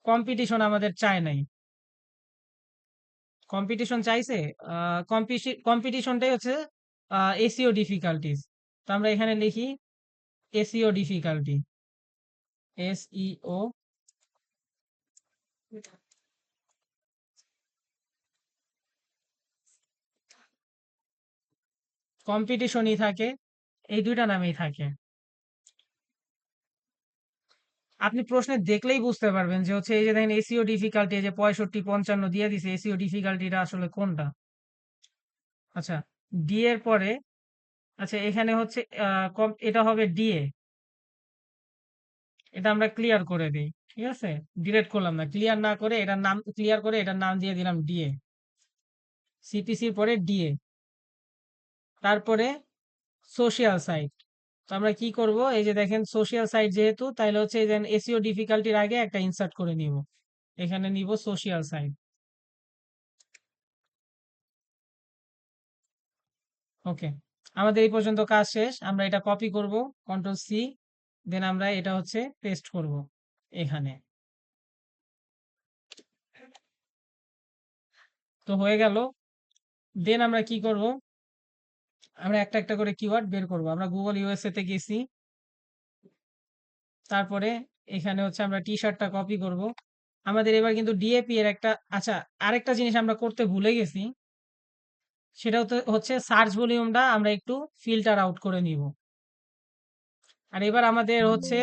কম্পিটিশন আমাদের চায় নাই। কম্পিটিশন চাইছে, কম্পিটিশনটাই হচ্ছে এসইও ডিফিকাল্টিজ। তো আমরা এখানে লিখি এসইও ডিফিকাল্টি, এসইও। কম্পিটিশনই থাকে, এই দুইটা নামেই থাকে। আপনি প্রশ্নে দেখলেই বুঝতে পারবেন যে হচ্ছে এই যে দেখেন এসইও ডিফিকাল্টি, এই যে 65-55 দিয়ে দিছে, এসইও ডিফিকাল্টিটা আসলে কোনটা। আচ্ছা, ডি এর পরে, আচ্ছা এখানে হচ্ছে এটা হবে ডিএ। এটা আমরা ক্লিয়ার করে দিই, ঠিক আছে। ডিলিট করলাম না, ক্লিয়ার না করে এটার নাম ক্লিয়ার করে এটার নাম দিয়ে দিলাম ডিএ। সিপিসির পরে ডিএ, তারপরে সোশ্যাল সাইট। তো আমরা কি করব? এই যে দেখেন সোশ্যাল সাইট যেহেতু, তাইলে হচ্ছে এই যে এসইও ডিফিকাল্টির আগে একটা ইনসার্ট করে নিব। এখানে নিব সোশ্যাল সাইট। ওকে, আমাদের এই পর্যন্ত কাজ শেষ। আমরা এটা কপি করব, কন্ট্রোল সি, দেন আমরা এটা হচ্ছে পেস্ট করব এখানে। তো হয়ে গেল। দেন আমরা কি করব? আমরা একটা একটা করে কিওয়ার্ড বের করব। আমরা গুগল ইউএসএ তে গেছি, তারপরে এখানে হচ্ছে আমরা টি শার্টটা কপি করব। আমাদের এবার কিন্তু ডিএপি এর একটা, আচ্ছা আরেকটা জিনিস আমরা করতে ভুলে গেছি। সেটা হচ্ছে সার্চ ভলিউমটা আমরা একটু ফিল্টার আউট করে নিব। আর এবার আমাদের হচ্ছে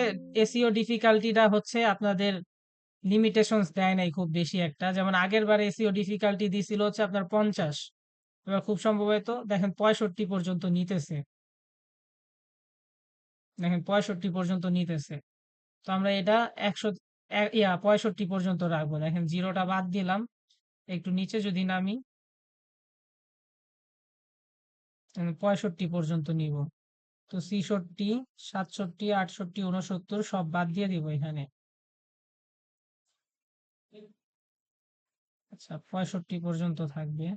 এসইও ডিফিকাল্টিটা হচ্ছে আপনাদের লিমিটেশনস দেয় নাই খুব বেশি একটা। যেমন আগের বার এসইও ডিফিকাল্টি দিছিল হচ্ছে আপনার 50, এবার খুব সম্ভবত দেখেন 65 পর্যন্ত নিতেছে। দেখেন 65 পর্যন্ত নিতেছে। তো আমরা এটা 100, 65 পর্যন্ত রাখবো। দেখেন জিরোটা বাদ দিলাম, একটু নিচে যদি নামি 65 পর্যন্ত নিব। তো 66, 67, 68, 69 সব বাদ দিয়ে দিব এখানে। আচ্ছা, 65 পর্যন্ত থাকবে।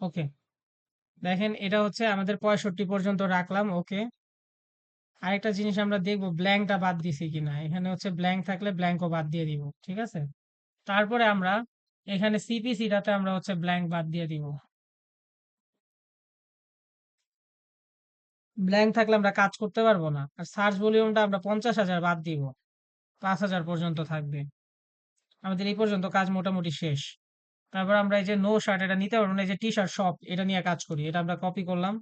ওকে, দেখেন এটা হচ্ছে আমাদের 65 পর্যন্ত রাখলাম। ওকে, আরেকটা জিনিস আমরা দেখবো ব্ল্যাঙ্কটা বাদ দিছি কিনা। এখানে হচ্ছে ব্ল্যাঙ্ক থাকলে ব্ল্যাঙ্কও বাদ দিয়ে দিব, ঠিক আছে। তারপরে আমরা এখানে সিপিসিটাতে আমরা হচ্ছে ব্ল্যাঙ্ক বাদ দিয়ে দিব। ব্ল্যাঙ্ক থাকলে আমরা কাজ করতে পারবো না। আর সার্চ ভলিউমটা আমরা 50,000 বাদ দিব, 5,000 পর্যন্ত থাকবে। আমাদের এই পর্যন্ত কাজ মোটামুটি শেষ। তারপর আমরা এই যে নো শার্ট এটা নিতে পারবো না, এই যে টি শার্ট শপ এটা নিয়ে কাজ করি। এটা আমরা কপি করলাম,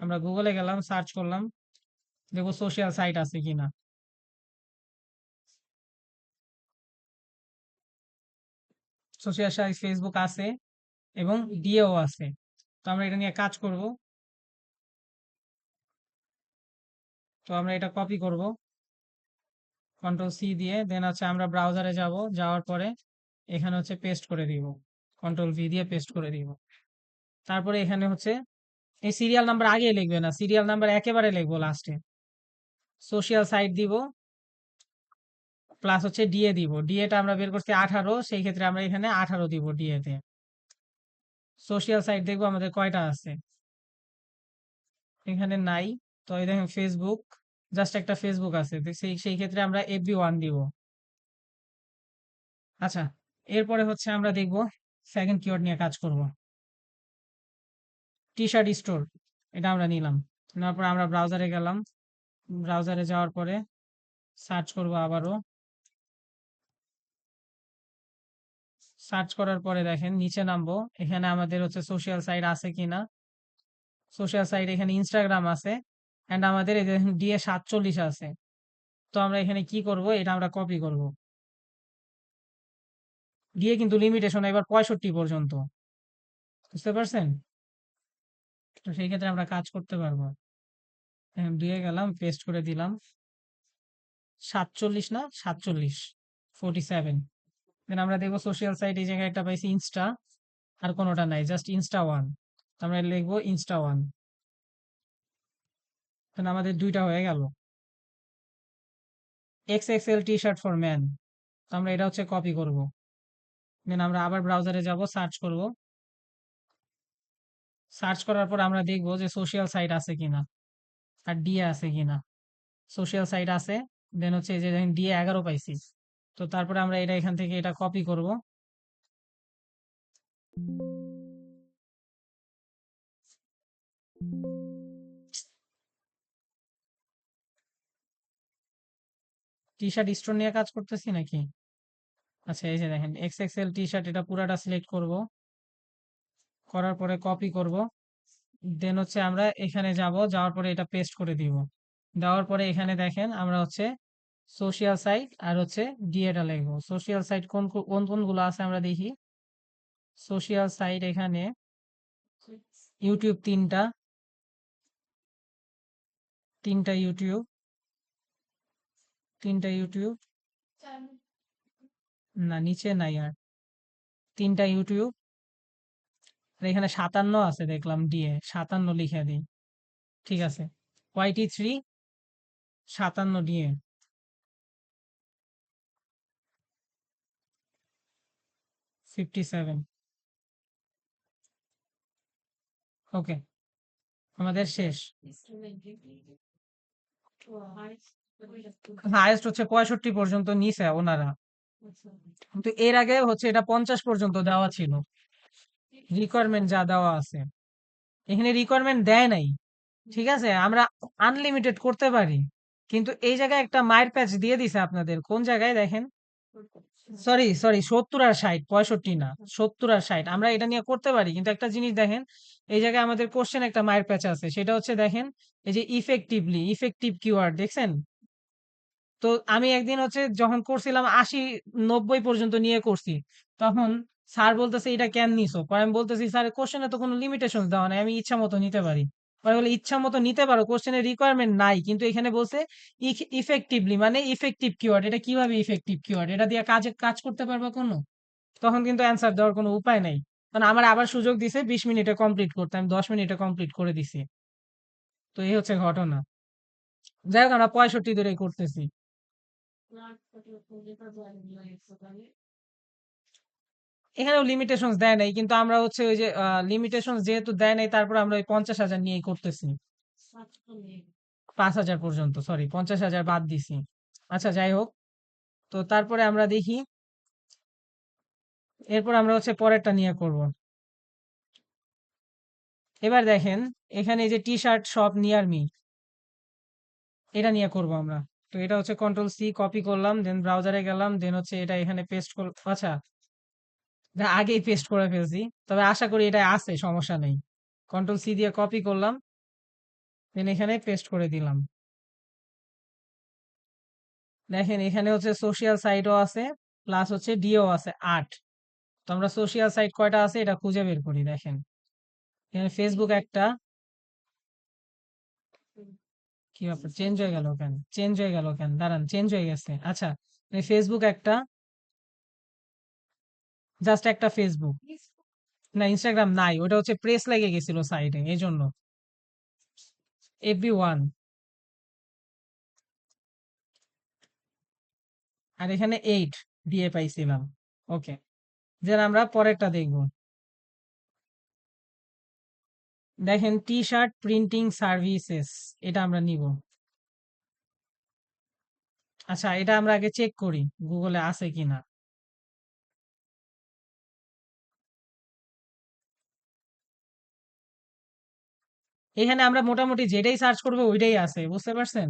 আমরা গুগলে গেলাম, সার্চ করলাম, দেখবো সোশ্যাল সাইট আছে কিনা। সোশ্যাল সাইট ফেসবুক আছে এবং ডিএও আছে। তো আমরা এটা নিয়ে কাজ করব। তো আমরা এটা কপি করব কন্ট্রোল সি দিয়ে, দেন হচ্ছে আমরা ব্রাউজারে যাব, যাওয়ার পরে এখানে হচ্ছে পেস্ট করে দিব, কন্ট্রোল ভি দিয়ে পেস্ট করে দিব। তারপরে এখানে হচ্ছে এই সিরিয়াল নাম্বার আগে লিখবে না, সিরিয়াল নাম্বার একেবারে লিখবো লাস্টে। সোশ্যাল সাইট দিব প্লাস হচ্ছে ডিএ দিব। ডিএটা আমরা বের করছি 18, সেই ক্ষেত্রে আমরা এখানে 18 দিব ডিএ তে। সোশ্যাল সাইট দেখবো আমাদের কয়টা আছে, এখানে নাই। তো এই দেখেন ফেসবুক, জাস্ট একটা ফেসবুক আছে, তো সেই সেই ক্ষেত্রে আমরা FB1 দিব। আচ্ছা, এরপরে হচ্ছে আমরা দেখব সেকেন্ড কিওয়ার্ড নিয়ে কাজ করব। টি শার্ট স্টোর এটা আমরা নিলাম, নেওয়ার পরে আমরা ব্রাউজারে গেলাম, ব্রাউজারে যাওয়ার পরে সার্চ করব আবারও। সার্চ করার পরে দেখেন নিচে নামবো, এখানে আমাদের হচ্ছে সোশ্যাল সাইট আছে কিনা। সোশ্যাল সাইট এখানে ইনস্টাগ্রাম আছে, অ্যান্ড আমাদের এই দেখেন ডিএ 47 আছে। তো আমরা এখানে কি করব, এটা আমরা কপি করব। ডিএ কিন্তু লিমিটেশন এবার 65 পর্যন্ত, বুঝতে পারছেন। তো সেই ক্ষেত্রে আমরা কাজ করতে পারবো। দিয়ে গেলাম, পেস্ট করে দিলাম। 47 না 47, 47। দেন আমরা দেখবো সোশ্যাল সাইট এই জায়গায় একটা পাইছি ইনস্টা, আর কোনোটা নাই, জাস্ট ইনস্টা 1। আমরা লিখবো ইনস্টা 1, দেন আমাদের দুইটা হয়ে গেল। XXL T shirt for man, তো আমরা এটা হচ্ছে কপি করব। দেন আমরা আবার ব্রাউজারে যাব, সার্চ করব। সার্চ করার পর আমরা দেখবো যে সোশ্যাল সাইট আছে কিনা আর ডিএ আছে কিনা। সোশ্যাল সাইট আছে, দেন হচ্ছে এই যে দেখেন ডিএ 11 পাইছি। তো তারপরে আমরা এটা এখান থেকে এটা কপি করব। টি শার্ট স্টোর নিয়ে কাজ করতেছি নাকি। আচ্ছা, এই যে দেখেন XXL টি শার্ট এটা পুরাটা সিলেক্ট করব, করার পরে কপি করব। দেন হচ্ছে আমরা এখানে যাব, যাওয়ার পরে এটা পেস্ট করে দিব। দেওয়ার পরে এখানে দেখেন আমরা হচ্ছে সোশ্যাল সাইট আর হচ্ছে ডিএটা লিখবো। সোশ্যাল সাইট কোন কোন কোনগুলো আছে আমরা দেখি। সোশ্যাল সাইট এখানে ইউটিউব তিনটা, তিনটা ইউটিউব, তিনটা ইউটিউব, না নিচে নাই আর, তিনটা ইউটিউব। আর এখানে 57 আছে দেখলাম, ডিএ 57 লিখে দিই, ঠিক আছে। YT3 57 DA, 57। ওকে, আমাদের শেষ। হাইয়েস্ট হচ্ছে 65 পর্যন্ত নিছে ওনারা, কিন্তু এর আগে হচ্ছে এটা 50 পর্যন্ত দেওয়া ছিল রিকোয়ারমেন্ট যা দেওয়া আছে। এখানে রিকোয়ারমেন্ট দেয় নাই, ঠিক আছে। আমরা আনলিমিটেড করতে পারি, কিন্তু এই জায়গায় একটা মায়ের প্যাচ দিয়ে দিছে আপনাদের। কোন জায়গায় দেখেন, সরি সরি, 70 আর 60, 65 না, 70 আর 60 আমরা এটা নিয়ে করতে পারি। কিন্তু একটা জিনিস দেখেন, এই জায়গায় আমাদের কোশ্চেন একটা মায়ের প্যাচ আছে, সেটা হচ্ছে দেখেন এই যে ইফেক্টিভলি, ইফেক্টিভ কিওয়ার্ড দেখছেন। তো আমি একদিন হচ্ছে যখন করছিলাম 80-90 পর্যন্ত নিয়ে করছি, তখন স্যার বলতেছে এটা কেন নিছো। পরে আমি বলতেছি স্যার কোশ্চেনে তো কোনো লিমিটেশন দেওয়া নাই, আমি ইচ্ছা মতো নিতে পারি। পরে বলে ইচ্ছা মতো নিতে পারো, কোশ্চেনের রিকোয়ারমেন্ট নাই, কিন্তু এখানে বলছে ইফেক্টিভলি মানে ইফেক্টিভ কিওয়ার্ড। এটা কিভাবে ইফেক্টিভ কিওয়ার্ড, এটা দিয়ে কাজ করতে পারবে কোনো। তখন কিন্তু অ্যান্সার দেওয়ার কোনো উপায় নাই, কারণ আমার আবার সুযোগ দিছে 20 মিনিটে কমপ্লিট করতে, আমি 10 মিনিটে কমপ্লিট করে দিছি। তো এই হচ্ছে ঘটনা। যাই হোক, আমরা 65 ধরেই করতেছি। এখানেও লিমিটেশনস দেয় নাই, কিন্তু আমরা হচ্ছে ওই যে লিমিটেশনস যেহেতু দেয় নাই, তারপর আমরা ওই 50,000 নিয়েই করতেছি। 5,000 পর্যন্ত, সরি 50,000 বাদ দিছি। আচ্ছা যাই হোক, তো তারপরে আমরা দেখি, এরপর আমরা হচ্ছে পরেরটা নিয়ে করব। এবার দেখেন, এখানে এই যে T shirt shop near me, এটা নিয়ে করব আমরা। তো এটা হচ্ছে কন্ট্রোল সি, কপি করলাম, দেন ব্রাউজারে গেলাম, দেন হচ্ছে এটা এখানে পেস্ট কর। আচ্ছা, এটা আগেই পেস্ট করে ফেলছি, তবে আশা করি এটা আছে, সমস্যা নেই। কন্ট্রোল সি দিয়ে কপি করলাম, দেন এখানে পেস্ট করে দিলাম। দেখেন এখানে হচ্ছে সোশ্যাল সাইটও আছে, প্লাস হচ্ছে ডিও আছে 8। তো আমরা সোশ্যাল সাইট কয়টা আছে এটা খুঁজে বের করি। দেখেন এখানে ফেসবুক একটা, কি ব্যাপার, চেঞ্জ হয়ে গেল কেন? চেঞ্জ হয়ে গেল কেন? দাঁড়ান, চেঞ্জ হয়ে গেছে। আচ্ছা, এই ফেসবুক একটা, জাস্ট একটা ফেসবুক, না ইনস্টাগ্রাম নাই, ওটা হচ্ছে প্রেস লেগে গেছিল সাইডে, এই জন্য। এফবি ওয়ান, আর এখানে 8 দিয়ে পাইছিলাম। ওকে, দেন আমরা পরেরটা দেখব। দেখেন টি শার্ট প্রিন্টিং সার্ভিসেস, এটা আমরা নিব। আচ্ছা, এটা আমরা আগে চেক করি গুগলে আছে কিনা। এখানে আমরা মোটামুটি যেটাই সার্চ করবো ওইটাই আছে, বুঝতে পারছেন?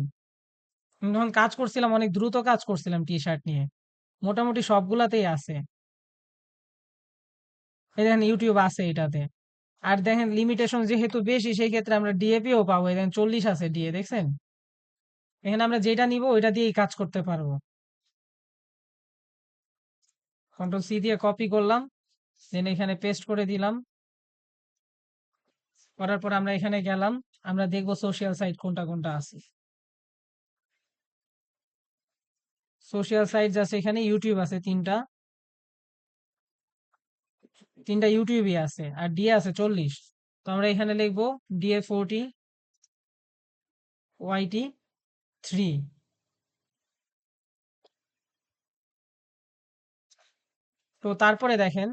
আমি যখন কাজ করছিলাম, অনেক দ্রুত কাজ করছিলাম টি শার্ট নিয়ে, মোটামুটি সবগুলাতেই আছে। এই দেখেন ইউটিউব আছে এটাতে। আর দেখেন লিমিটেশন যেহেতু বেশি, সেই ক্ষেত্রে আমরা ডিএপিও পাবো। এই দেখেন 40 আছে ডিএ, দেখছেন? এখানে আমরা যেটা নিব ওইটা দিয়েই কাজ করতে পারবো। কন্ট্রোল সি দিয়ে কপি করলাম, দেন এখানে পেস্ট করে দিলাম। করার পর আমরা এখানে গেলাম, আমরা দেখবো সোশ্যাল সাইট কোনটা কোনটা আছে। সোশ্যাল সাইট আছে, এখানে ইউটিউব আছে তিনটা, তিনটা ইউটিউবই আছে, আর ডিএ আছে 40। তো আমরা এখানে লিখবো ডিএ 40, ওয়াইটি 3। তো তারপরে দেখেন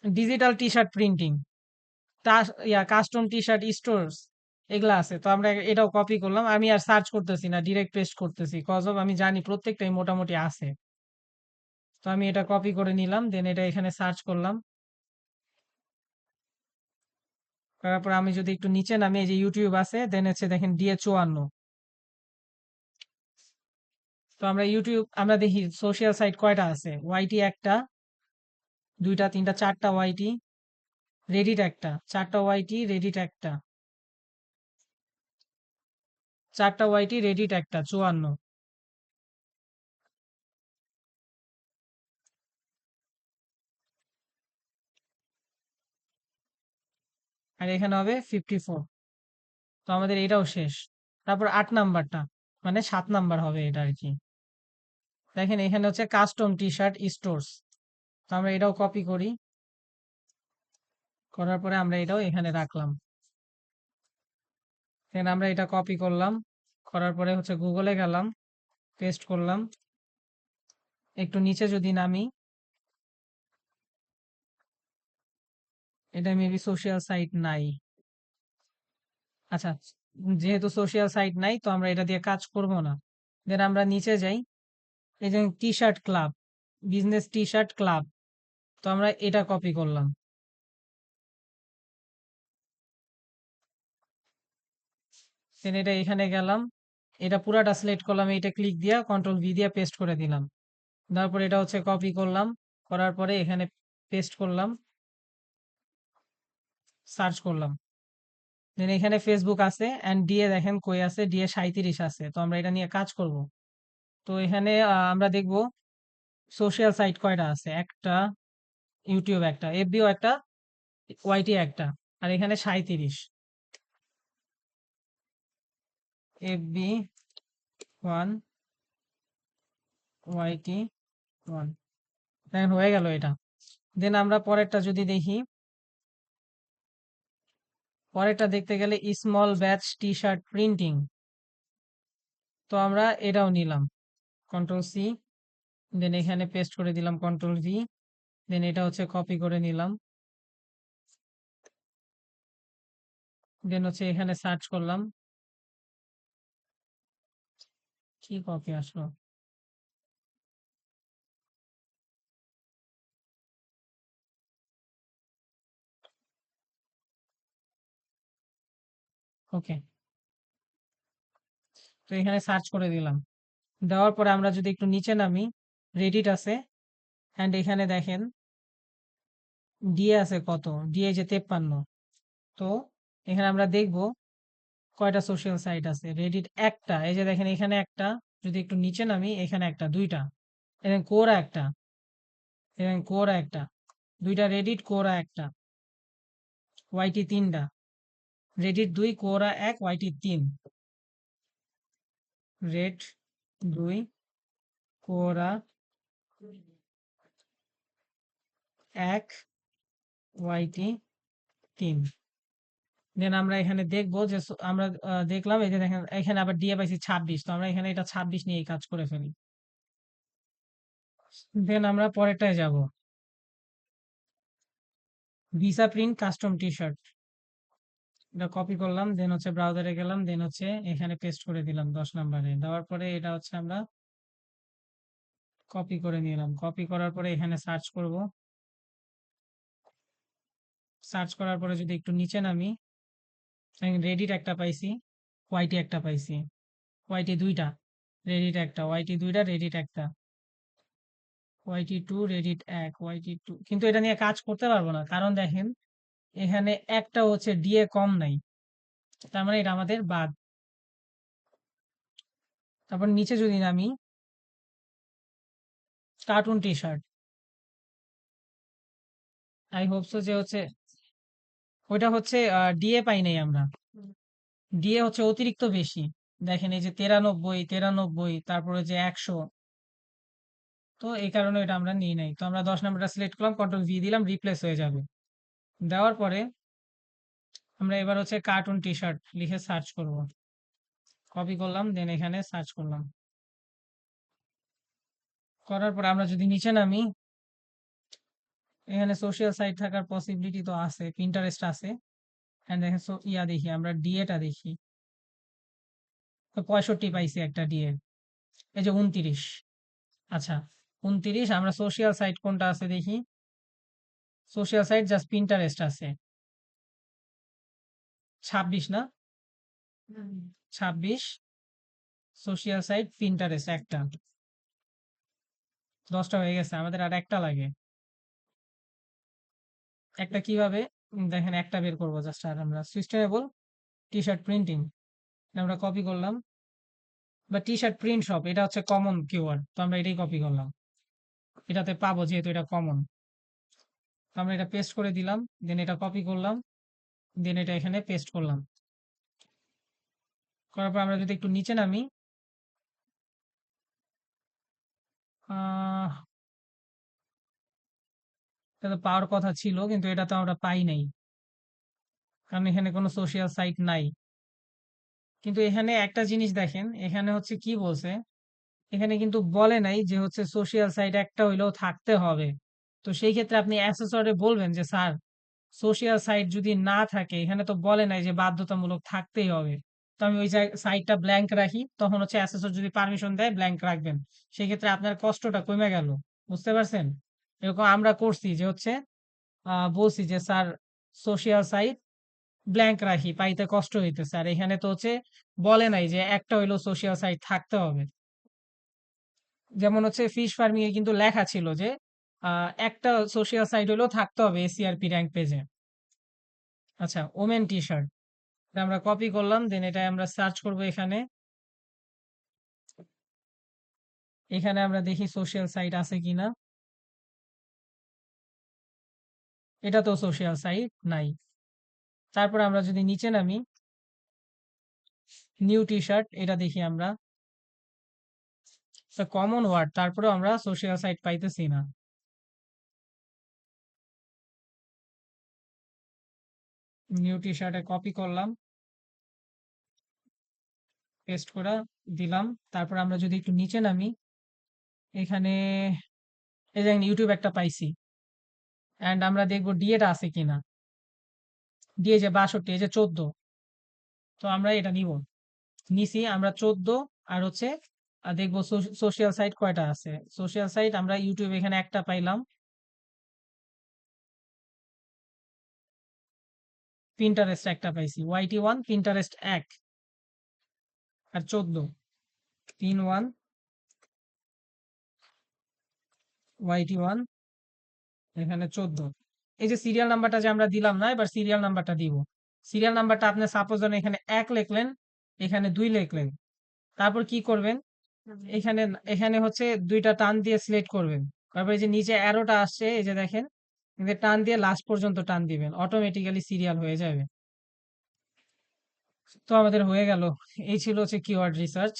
digital T shirt printing, custom T shirt stores, এগুলা আছে। তো আমরা এটাও কপি করলাম, আমি আর সার্চ করতেছি না, ডিরেক্ট পেস্ট করতেছি, কজ অফ আমি জানি প্রত্যেকটাই মোটামুটি আছে। তো আমি এটা কপি করে নিলাম, দেন এটা এখানে সার্চ করলাম। করার পর আমি যদি একটু নিচে নামি, এই যে ইউটিউব আছে, দেন হচ্ছে দেখেন ডিএ 54। তো আমরা ইউটিউব, আমরা দেখি সোশ্যাল সাইট কয়টা আছে। ওয়াইটি একটা, দুইটা, তিনটা, চারটা ওয়াইটি, রেডিট একটা, চারটা ওয়াইটি, রেডিট একটা, চারটা ওয়াইটি, রেডিট একটা, 54। আর এখানে হবে 54। তো আমাদের এটাও শেষ। তারপর 8 নাম্বারটা, মানে 7 নাম্বার হবে এটা আর কি। দেখেন এখানে হচ্ছে কাস্টম টি শার্ট স্টোরস। তো আমরা এটাও কপি করি, করার পরে আমরা এটাও এখানে রাখলাম। দেন আমরা এটা কপি করলাম, করার পরে হচ্ছে গুগলে গেলাম, পেস্ট করলাম। একটু নিচে যদি নামি, এটা মেবি সোশ্যাল সাইট নাই। আচ্ছা, যেহেতু সোশ্যাল সাইট নাই, তো আমরা এটা দিয়ে কাজ করব না। দেন আমরা নিচে যাই, এই যে T shirt club, business T shirt club. তো আমরা এটা কপি করলাম, দেন এটা এখানে গেলাম, এটা পুরাটা সিলেক্ট করলাম, এটা ক্লিক দিয়া কন্ট্রোল ভি দিয়ে পেস্ট করে দিলাম। তারপর এটা হচ্ছে কপি করলাম, করার পরে এখানে পেস্ট করলাম, সার্চ করলাম। দেন এখানে ফেসবুক আছে, এন্ড ডিএ দেখেন কই আছে, ডিএ 37 আছে। তো আমরা এটা নিয়ে কাজ করব। তো এখানে আমরা দেখব সোশ্যাল সাইট কয়টা আছে। একটা, ইউটিউব একটা, এফবিও একটা, ওয়াইটি একটা, আর এখানে 37। এফবি 1, ওয়াইটি 1, দেখেন হয়ে গেল এটা। দেন আমরা পরেরটা যদি দেখি, পরেরটা দেখতে গেলে small batch T shirt printing. তো আমরা এটাও নিলাম, কন্ট্রোল সি, দেন এখানে পেস্ট করে দিলাম কন্ট্রোল ভি। দেন এটা হচ্ছে কপি করে নিলাম। দেন হচ্ছে এখানে সার্চ করলাম। কি কপি আসলো? ওকে, তো এখানে সার্চ করে দিলাম। দেওয়ার পরে আমরা যদি একটু নিচে নামি, রেডিট আছে, অ্যান্ড এখানে দেখেন ডিএ আছে কত, ডিএ যে 53। তো এখানে আমরা দেখব কয়টা সোশ্যাল সাইট আছে। রেডিট একটা, এই যে দেখেন এখানে একটা, যদি একটু নিচে নামি এখানে একটা, দুইটা, এবং কোরা একটা, এবং কোরা একটা, দুইটা রেডিট, কোরা একটা, ওয়াইটি তিনটা, রেডিট দুই, কোরা এক, ওয়াইটি তিন, রেড দুই, কোরা এক, ওয়াইটি তিন। দেন আমরা এখানে দেখবো যে আমরা দেখলাম, এই যে দেখেন এখানে আবার দিয়ে পাইছি 26, তো আমরা এখানে এটা 26 নিয়ে কাজ করে ফেলি। দেন আমরা পরেরটায় যাব, visa print custom T shirt. এটা কপি করলাম, দেন হচ্ছে ব্রাউজারে গেলাম, দেন হচ্ছে এখানে পেস্ট করে দিলাম 10 নম্বরে। দেওয়ার পরে এটা হচ্ছে আমরা কপি করে নিলাম। কপি করার পরে এখানে সার্চ করব। সার্চ করার পরে যদি একটু নিচে নামি, রেডিট একটা পাইছি, ওয়াইটি একটা পাইছি, ওয়াইটি দুইটা, রেডিট একটা, ওয়াইটি দুইটা, রেডিট একটা, ওয়াইটি টু, রেডিট এক, ওয়াইটি টু। কিন্তু এটা নিয়ে কাজ করতে পারবো না, কারণ দেখেন এখানে একটা হচ্ছে ডিএ কম নাই, তার মানে এটা আমাদের বাদ। তারপর নিচে যদি নামি, cartoon T shirt, I hope so যে হচ্ছে ওইটা হচ্ছে ডিএ পাই নাই আমরা, ডিএ হচ্ছে অতিরিক্ত বেশি। দেখেন এই যে 93, 93, তারপরে যে 100। তো এই কারণে এটা আমরা নিই নাই। তো আমরা 10 নম্বরটা সিলেক্ট করলাম, কন্ট্রোল ভি দিলাম, রিপ্লেস হয়ে যাবে। দেওয়ার পরে আমরা এবার হচ্ছে কার্টুন টি শার্ট লিখে সার্চ করব। কপি করলাম, দেন এখানে সার্চ করলাম। করার পরে আমরা যদি নিচে নামি, এখানে সোশ্যাল সাইট থাকার পসিবিলিটি তো আছে, পিন্টারেস্ট আছে। এন্ড দেখেন ইয়া দেখি, আমরা ডিএটা দেখি, তো 65 পাইছি একটা ডিএ। এই যে 29। আচ্ছা, 29। আমরা সোশ্যাল সাইট কোনটা আছে দেখি। সোশ্যাল সাইট জাস্ট পিন্টারেস্ট আছে 26 না, 26। সোশ্যাল সাইট পিন্টারেস্ট একটা, 10টা হয়ে গেছে, আমাদের আর একটা লাগে। একটা কিভাবে, দেখেন একটা বের করবো জাস্ট। আর আমরা সুস্টেনেবল টি শার্ট প্রিন্টিং, আমরা কপি করলাম, বা টি শার্ট প্রিন্ট শপ, এটা হচ্ছে কমন কিওয়ার্ড, তো আমরা এটাই কপি করলাম, এটাতে পাবো যেহেতু এটা কমন। আমরা এটা পেস্ট করে দিলাম, দেন এটা কপি করলাম, দেন এটা এখানে পেস্ট করলাম। করার পর আমরা যদি একটু নিচে নামি, আহ এটা তো পাওয়ার কথা ছিল, কিন্তু এটা তো আমরা পাই নাই, কারণ এখানে কোনো সোশ্যাল সাইট নাই। কিন্তু এখানে একটা জিনিস দেখেন, এখানে হচ্ছে কি বলছে, এখানে কিন্তু বলে নাই যে হচ্ছে সোশ্যাল সাইট একটা হইলেও থাকতে হবে। তো সেই ক্ষেত্রে আপনি অ্যাসেসরে বলবেন যে স্যার, সোশ্যাল সাইট যদি না থাকে, এখানে তো বলে নাই যে বাধ্যতামূলক থাকতেই হবে। তো আমি ওই সাইটটা ব্ল্যাঙ্ক রাখি, তখন হচ্ছে অ্যাসেসর যদি পারমিশন দেয় ব্ল্যাঙ্ক রাখবেন। সেই ক্ষেত্রে আপনার কষ্টটা কমে গেল। বুঝতে পারছেন? এরকম আমরা করছি যে হচ্ছে বলছি যে স্যার, সোশ্যাল সাইট ব্ল্যাঙ্ক রাখি, পাইতে কষ্ট হইতেছে। আর এখানে তো হচ্ছে বলে নাই যে একটা হইলো সোশ্যাল সাইট থাকতে হবে। যেমন হচ্ছে ফিশ ফার্মিং এ কিন্তু লেখা ছিল যে একটা সোশ্যাল সাইট হইলেও থাকতে হবে এসিআরপি র্যাঙ্ক পেজে। আচ্ছা, ওমেন টি শার্ট, আমরা কপি করলাম, দেন এটা আমরা সার্চ করব এখানে। এখানে আমরা দেখি সোশ্যাল সাইট আছে কিনা। এটা তো সোশ্যাল সাইট নাই। তারপর আমরা যদি নিচে নামি, নিউ টি শার্ট, এটা দেখি আমরা, কমন ওয়ার্ড, তারপরেও আমরা সোশ্যাল সাইট পাইতেছি না। নিউ টি শার্টে কপি করলাম, পেস্ট করে দিলাম। তারপর আমরা যদি একটু নিচে নামি, এখানে এই যে ইউটিউব একটা পাইছি অ্যান্ড আমরা দেখবো ডিএটা আছে কিনা। ডিএ যে 62 এই যে 14, তো আমরা এটা নিব। নিছি আমরা 14 আর হচ্ছে দেখবো সোশ্যাল সাইট কয়টা আছে। সোশ্যাল সাইট আমরা ইউটিউব এখানে একটা পাইলাম, পিন্টারেস্ট একটা পাইছি, YT1 পিন্টারেস্ট 1 আর 14, পিন 1 YT1 এখানে 14। এই যে সিরিয়াল নাম্বারটা যে আমরা দিলাম না, এবার সিরিয়াল নাম্বারটা দিব। সিরিয়াল নাম্বারটা আপনি সাপোজ ধরেন এখানে 1 লিখলেন, এখানে 2 লিখলেন, তারপর কি করবেন, এখানে এখানে হচ্ছে দুইটা টান দিয়ে সিলেক্ট করবেন। তারপর এই যে নিচে অ্যারোটা আসছে এই যে দেখেন, এখানে টান দিয়ে লাস্ট পর্যন্ত টান দিবেন, অটোমেটিক্যালি সিরিয়াল হয়ে যাবে। তো আমাদের হয়ে গেল। এই ছিল হচ্ছে কিওয়ার্ড রিসার্চ।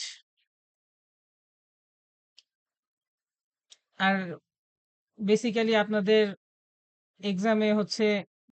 আর বেসিক্যালি আপনাদের এক্সামে হচ্ছে